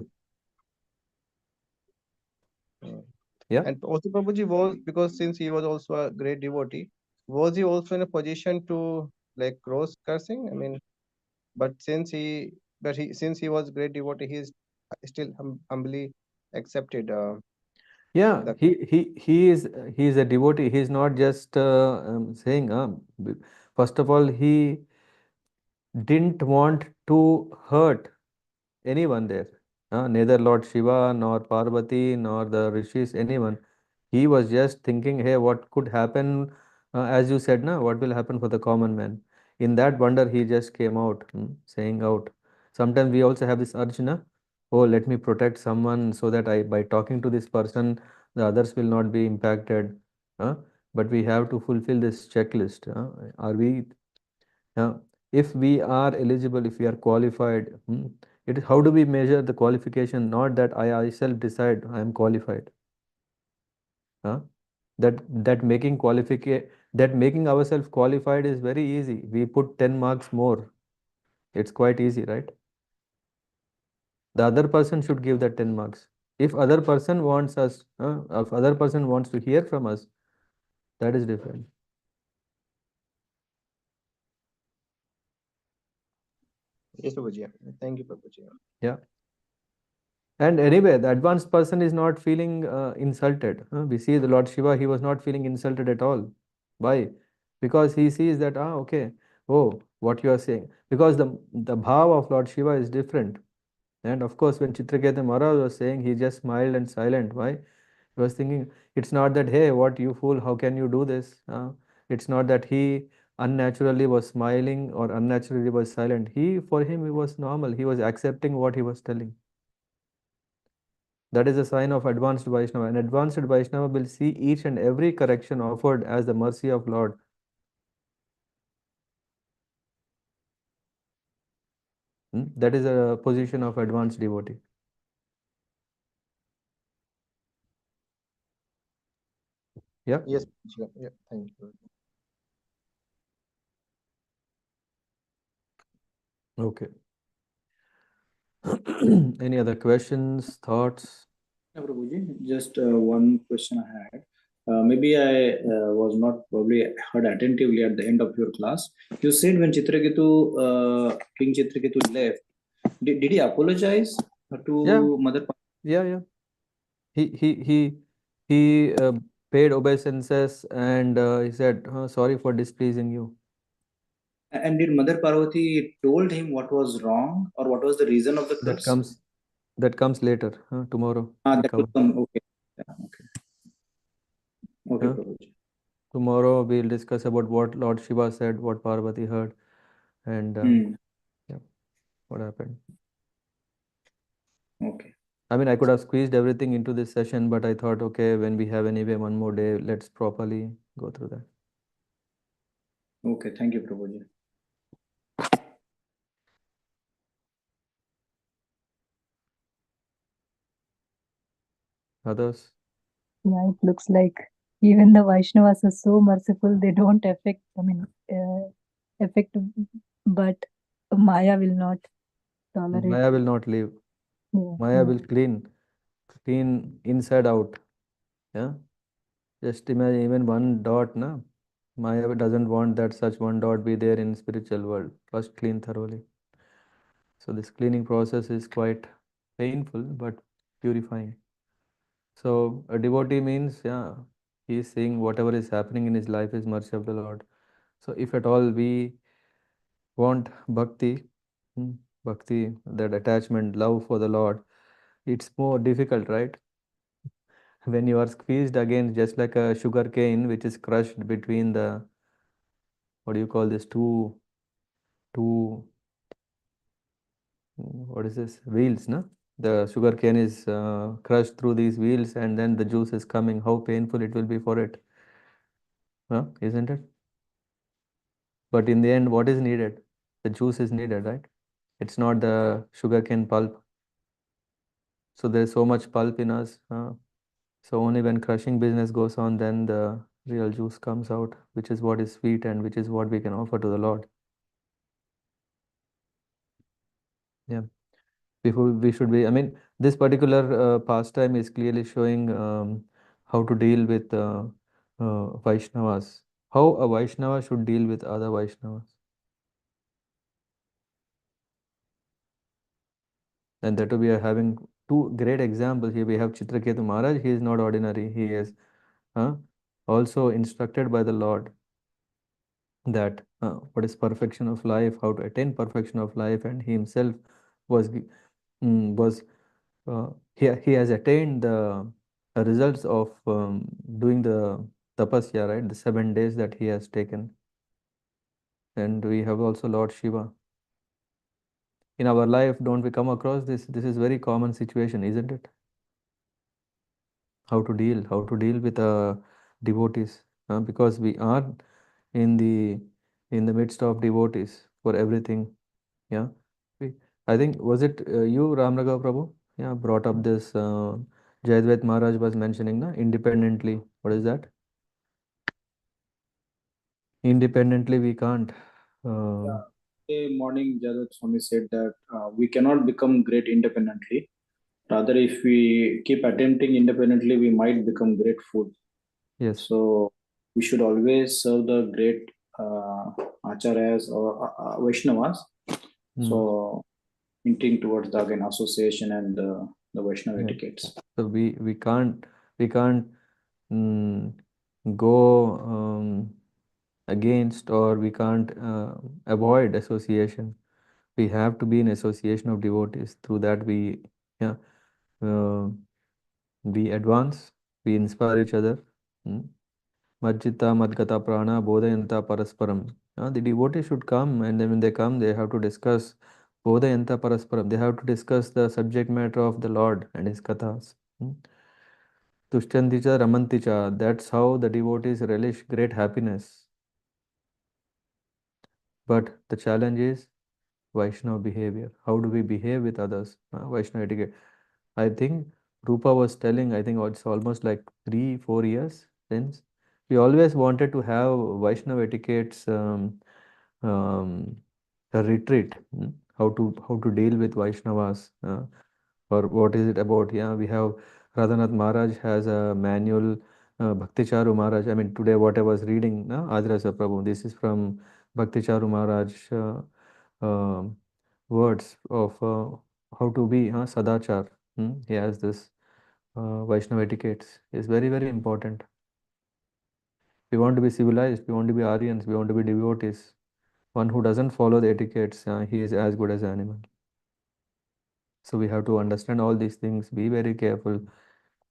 Parvati. Mm. Yeah. And also Prabhuji was, because since he was also a great devotee, was he also in a position to like cross cursing? I mean, but since he was great devotee, he is still humbly accepted Yeah, the. he is a devotee. He is not just saying. First of all, he didn't want to hurt anyone there. Neither Lord Shiva nor Parvati nor the rishis, anyone. He was just thinking, hey, what could happen? As you said, na, what will happen for the common man? In that wonder, he just came out, saying out. Sometimes we also have this urge, na, oh, let me protect someone so that by talking to this person, the others will not be impacted. But we have to fulfill this checklist. Are we Yeah. If we are eligible, if we are qualified, it is how do we measure the qualification? Not that I myself decide I am qualified. Huh? That making making ourselves qualified is very easy. We put 10 marks more. It's quite easy, right? The other person should give that 10 marks. If other person wants us, if other person wants to hear from us, that is different. Yes, Prabhuji. Thank you, Prabhuji. Yeah. And anyway, the advanced person is not feeling insulted. We see the Lord Shiva, he was not feeling insulted at all. Why? Because he sees that, okay, oh, what you are saying. Because the bhav of Lord Shiva is different. And of course, when Chitraketu Maharaj was saying, he just smiled and silent. Why? He was thinking, it's not that, hey, what you fool, how can you do this? It's not that he unnaturally was smiling or unnaturally was silent. For him, it was normal. He was accepting what he was telling. That is a sign of advanced Vaishnava. An advanced Vaishnava will see each and every correction offered as the mercy of Lord. That is a position of advanced devotee. Yeah. Yes, Prabhuji. Yeah, thank you. Okay. Any other questions, thoughts? Yeah, Prabhuji, just one question I had. Maybe I was not probably heard attentively at the end of your class. You said when King Chitraketu left, did he apologize Yeah, to Mother? yeah. He paid obeisances and he said, sorry for displeasing you. And did Mother Parvati told him what was wrong or what was the reason of the That curse? comes later. Tomorrow we That will cover. come. Okay. Yeah, okay. Okay, Huh? Prabhuji. Tomorrow we'll discuss about what Lord Shiva said, what Parvati heard, and Hmm. yeah, what happened. Okay. I mean, I could have squeezed everything into this session, but I thought, okay, when we have anyway one more day, let's properly go through that. Okay. Thank you, Prabhuji. Others? Yeah, it looks like even the Vaishnavas are so merciful, they don't affect, but Maya will not tolerate. Maya will not leave. Yeah, Maya will clean inside out. Yeah. Just imagine even one dot, na? Maya doesn't want that such one dot be there in spiritual world. First clean thoroughly. So this cleaning process is quite painful but purifying. So a devotee means, yeah, he is seeing whatever is happening in his life is mercy of the Lord. So if at all we want hmm, bhakti, that attachment, love for the Lord, it's more difficult, right? When you are squeezed against just like a sugar cane which is crushed between the, what do you call this, two, what is this, wheels, no? The sugar cane is crushed through these wheels and then the juice is coming. How painful it will be for it, huh? Isn't it? But in the end, what is needed? The juice is needed, right? It's not the sugarcane pulp. So there's so much pulp in us. So only when crushing business goes on, then the real juice comes out, which is what is sweet and which is what we can offer to the Lord. Yeah. Before we should be, I mean, this particular pastime is clearly showing how to deal with Vaishnavas. How a Vaishnava should deal with other Vaishnavas. And that we are having two great examples here. We have Chitraketu Maharaj. He is not ordinary. He is also instructed by the Lord that what is perfection of life, how to attain perfection of life, and he himself was was he has attained the results of doing the tapasya, right? The 7 days that he has taken, and we have also Lord Shiva. In our life, don't we come across this? This is very common situation, isn't it? How to deal with devotees, because we are in the in the midst of devotees for everything. Yeah. I think, was it you, Ramnaga Prabhu? Yeah, brought up this. Jayadvaita Maharaj was mentioning, na, independently. What is that? Independently, we can't. Yeah. Today morning, Jadot Swami said that we cannot become great independently. Rather, if we keep attempting independently, we might become great food. Yes. So we should always serve the great acharyas or Vaishnavas. So hinting towards the again association and the Vaishnava Yeah. etiquettes. So we can't go against, or we can't avoid association. We have to be in association of devotees. Through that we, yeah, we advance, we inspire each other. Majjita Madgata Prana Bodhayanta Parasparam. The devotees should come, and then when they come, they have to discuss Bodhayanta Parasparam. They have to discuss the subject matter of the Lord and his kathas. Tushyanticha Ramanticha. That's how the devotees relish great happiness. But the challenge is Vaishnava behavior. How do we behave with others? Vaishnava etiquette. I think Rupa was telling, I think it's almost like 3-4 years since. We always wanted to have Vaishnava etiquettes a retreat. How to deal with Vaishnavas, or what is it about? Yeah, we have Radhanath Maharaj has a manual. Bhakti Charu Maharaj. I mean, today what I was reading, Adrasa Prabhu. This is from Bhakti Charu Maharaj. Um Words of how to be Sadachar. He has this Vaishnava etiquettes. Is very, very important. We want to be civilized, we want to be Aryans, we want to be devotees. One who doesn't follow the etiquettes, he is as good as an animal. So we have to understand all these things, be very careful.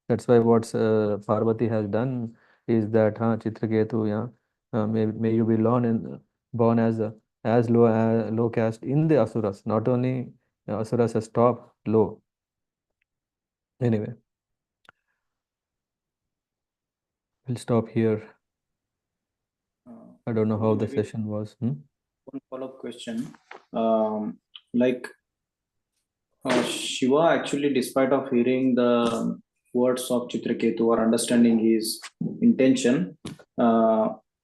That's why what Parvati has done is that, Citraketu, yeah, may you be born as low caste in the asuras. Not only asuras as top, low. Anyway, we'll stop here. I don't know how the Maybe session was. one follow-up question. Like Shiva actually, despite of hearing the words of Chitraketu or understanding his intention,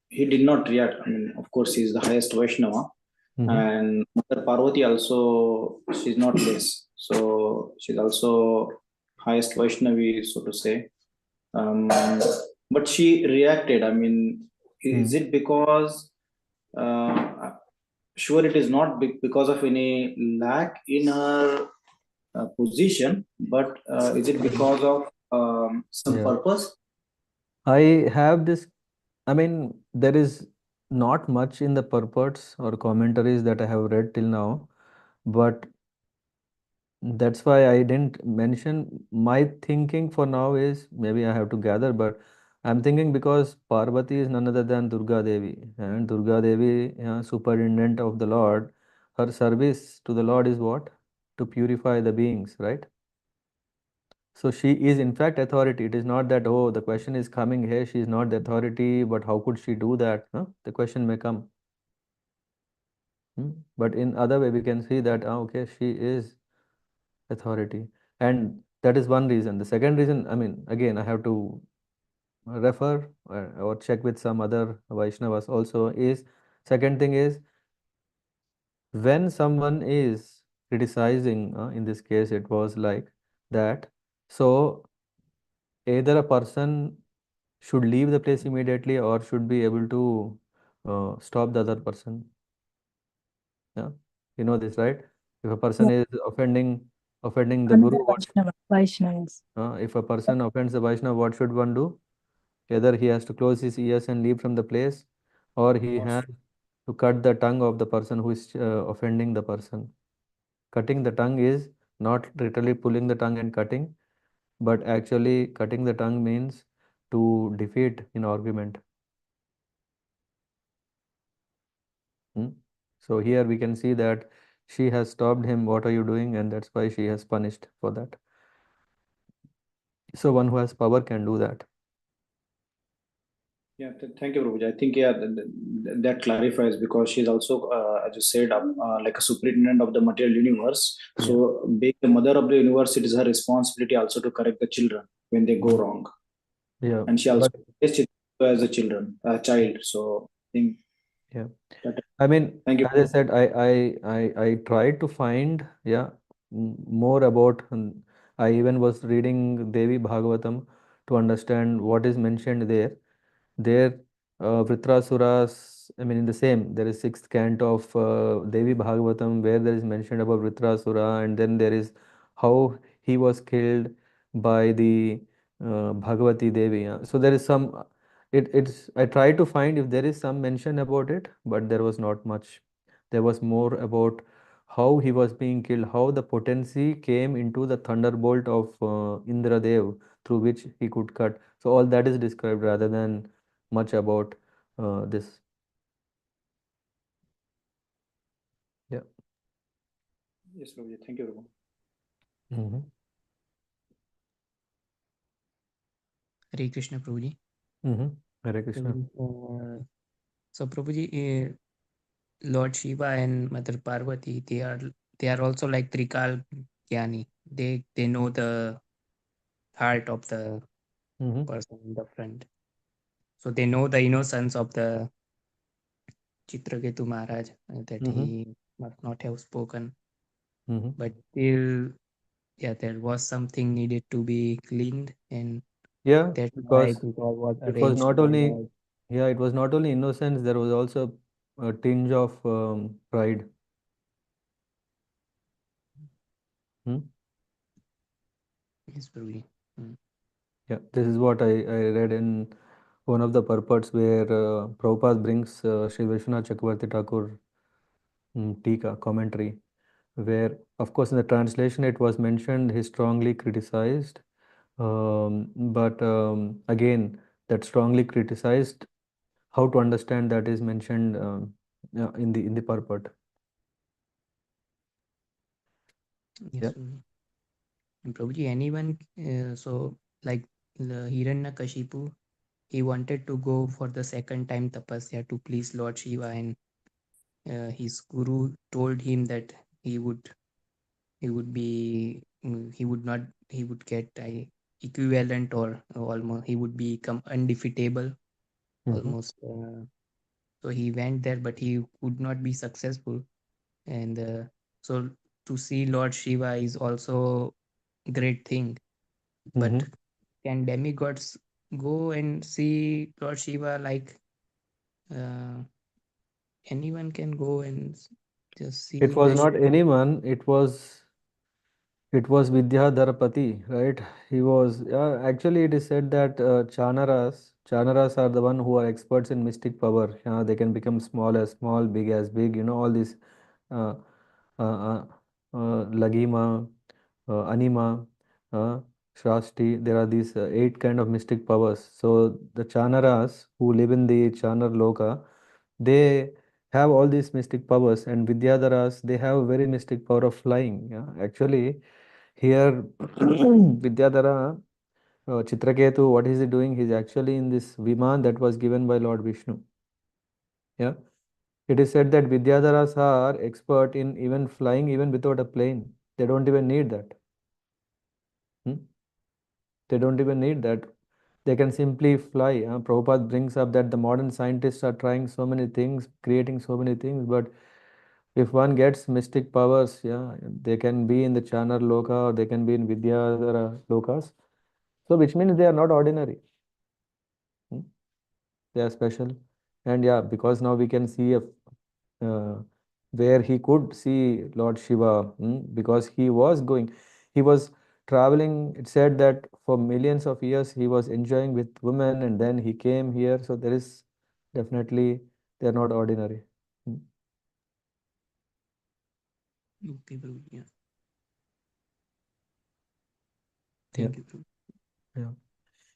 he did not react. I mean, of course, he is the highest Vaishnava, and Mother Parvati also, she's not less. So she's also highest Vaishnavi, so to say. But she reacted. I mean, is it because? Sure, it is not because of any lack in her position, but is it because of some Yeah. purpose? I have this, I mean, there is not much in the purports or commentaries that I have read till now, but that's why I didn't mention. My thinking for now is maybe I have to gather, but I'm thinking because Parvati is none other than Durga Devi, and Durga Devi, superintendent of the Lord, her service to the Lord is what? To purify the beings, right? So she is in fact authority. It is not that, oh, the question is coming here, she is not the authority, but how could she do that? The question may come. But in other way, we can see that, okay, she is authority. And that is one reason. The second reason, I mean, again, I have to refer or check with some other Vaishnavas also, is second thing is when someone is criticizing, in this case, it was like that. So either a person should leave the place immediately or should be able to stop the other person. Yeah, you know this, right? If a person Yeah. is offending the Another Guru, what Vaishnavas. if a person offends the Vaishnava, what should one do? Either he has to close his ears and leave from the place, or he has to cut the tongue of the person who is offending the person. Cutting the tongue is not literally pulling the tongue and cutting, but actually cutting the tongue means to defeat in argument. So here we can see that she has stopped him. What are you doing? And that's why she has punished for that. So one who has power can do that. Yeah, thank you, Prabhuji. I think yeah, that clarifies because she's also, as you said, like a superintendent of the material universe. Yeah. So, being the mother of the universe, it is her responsibility also to correct the children when they go wrong. Yeah. And she also But raised Chitraketu as a child. So, I think yeah. that. I mean, Thank you. as I said, I tried to find, more about. I even was reading Devi Bhagavatam to understand what is mentioned there. There, Vritrasuras, I mean, in the same, there is sixth canto of Devi Bhagavatam where there is mentioned about Vritrasura, and then there is how he was killed by the Bhagavati Devi. So there is some, it's, I tried to find if there is some mention about it, but there was not much. There was more about how he was being killed, how the potency came into the thunderbolt of Indra Dev through which he could cut. So all that is described rather than much about this. Yeah. Yes, Prabhuji. Thank you, Prabhu. Mm-hmm. Hare Krishna, Prabhuji. Mm-hmm. Hare Krishna. So Prabhuji, Lord Shiva and Mother Parvati, they are also like Trikal Jnani. They know the heart of the Mm-hmm. person in the front. So they know the innocence of the Citraketu Maharaj that Mm-hmm. he must not have spoken. Mm-hmm. But still, yeah, there was something needed to be cleaned, and Yeah, that's why because Trikal was it was arranged not by only, Lord. it was not only innocence, there was also a tinge of pride. Hmm? Yes, Prabhuji. Yeah, this is what I read in one of the purports where Prabhupada brings Sri Vishwanath Chakravarti Thakur Tika commentary, where, of course, in the translation it was mentioned he strongly criticized, but again, that strongly criticized, how to understand that is mentioned in the purport. Yes, Yeah. Prabhuji. And Prabhuji, anyone, so like Hiranyakashipu, he wanted to go for the second time tapasya to please Lord Shiva, and his guru told him that he would he would not, he would get equivalent, or almost he would become undefeatable Mm-hmm. almost. So he went there, but he could not be successful. And so to see Lord Shiva is also great thing. But Mm-hmm. can demigods go and see Lord Shiva? Like uh, anyone can go and just It see was the not Shiva. anyone, it was Vidyadharapati, right? He was, actually, it is said that Chanaras are the one who are experts in mystic power. They can become small as small, big as big, all these uh, uh, uh, Lagima, Anima, uh, Shrasti. There are these eight kind of mystic powers. So the Chanaras who live in the Chanar Loka, they have all these mystic powers, and Vidyadharas, they have very mystic power of flying. Actually, here, Vidyadhara, Chitraketu, what is he doing? He's actually in this Viman that was given by Lord Vishnu. Yeah. It is said that Vidyadharas are expert in even flying even without a plane. They don't even need that. Hmm? They don't even need that. They can simply fly. Prabhupada brings up that the modern scientists are trying so many things, creating so many things, but if one gets mystic powers, they can be in the Chanar Loka or they can be in Vidyadhara Lokas. So, which means they are not ordinary. Hmm? They are special. And yeah, because now we can see uh, where he could see Lord Shiva, because he was traveling. It said that for millions of years he was enjoying with women, and then he came here. So there is definitely, they are not ordinary. Hmm. Okay, Prabhu. Yeah. Yeah, Thank you, Prabhu. yeah.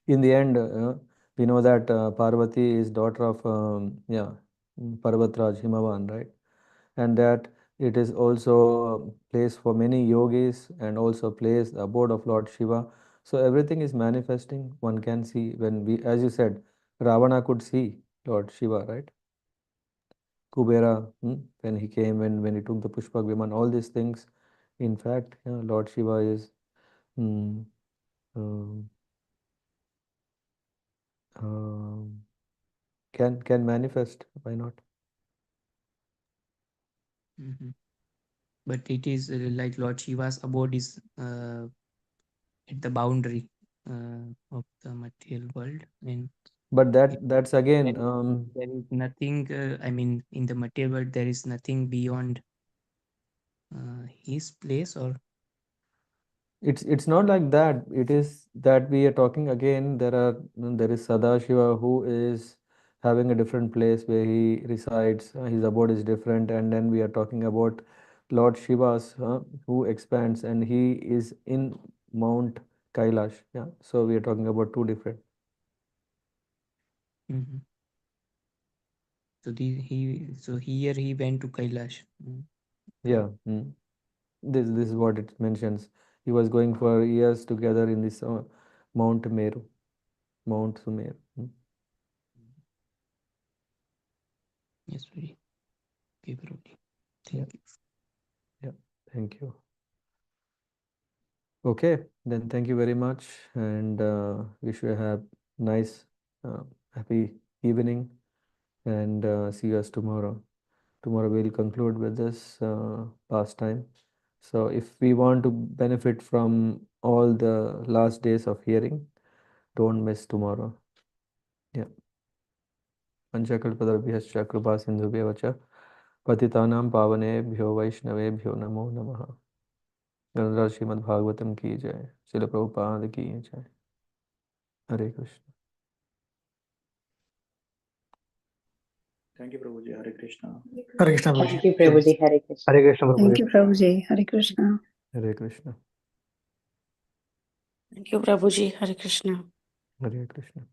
In the end, we know that Parvati is daughter of Parvatraj Himavan, right? And that it is also a place for many yogis and also place the abode of Lord Shiva. So everything is manifesting. One can see when we, as you said, Ravana could see Lord Shiva, right? Kubera, when he came, when he took the Pushpak Viman, all these things. In fact, Lord Shiva is mm, um, um, can manifest. Why not? But it is like Lord Shiva's abode is at the boundary of the material world, and But it- that's again there is nothing. I mean, in the material world, there is nothing beyond his place, or it's not like that. It is that we are talking again. There is Sadashiva who is having a different place where he resides. His abode is different, and then we are talking about Lord Shiva's who expands, and he is in Mount Kailash. Yeah, so we are talking about two different. Mhm. So here he went to Kailash. Yeah, this is what it mentions. He was going for years together in this Mount Meru, Mount Sumer. Yes, very okay, Parvati. Yeah. Thank you. Yeah, thank you. Okay, then thank you very much, and wish you a nice, happy evening, and see us tomorrow. Tomorrow we'll conclude with this pastime. So if we want to benefit from all the last days of hearing, don't miss tomorrow. Yeah. Panchakalpatarubhyascha kripa sindhubhyo vacha पतितानां पावनेभ्यो वैष्णवेभ्यो नमो नमः। गणराज श्रीमद् भागवतम की जय। श्रील प्रभुपाद की जय। हरे Krishna. Thank you, Prabhuji. Hare Krishna. Hare Krishna Prabhu ji. Thank you, Prabhuji. Hare Krishna. Hare Krishna Prabhu Thank ji. you, Prabhuji. Hare Krishna. Hare Krishna. Thank you, Prabhuji. Hare Krishna. Hare Krishna.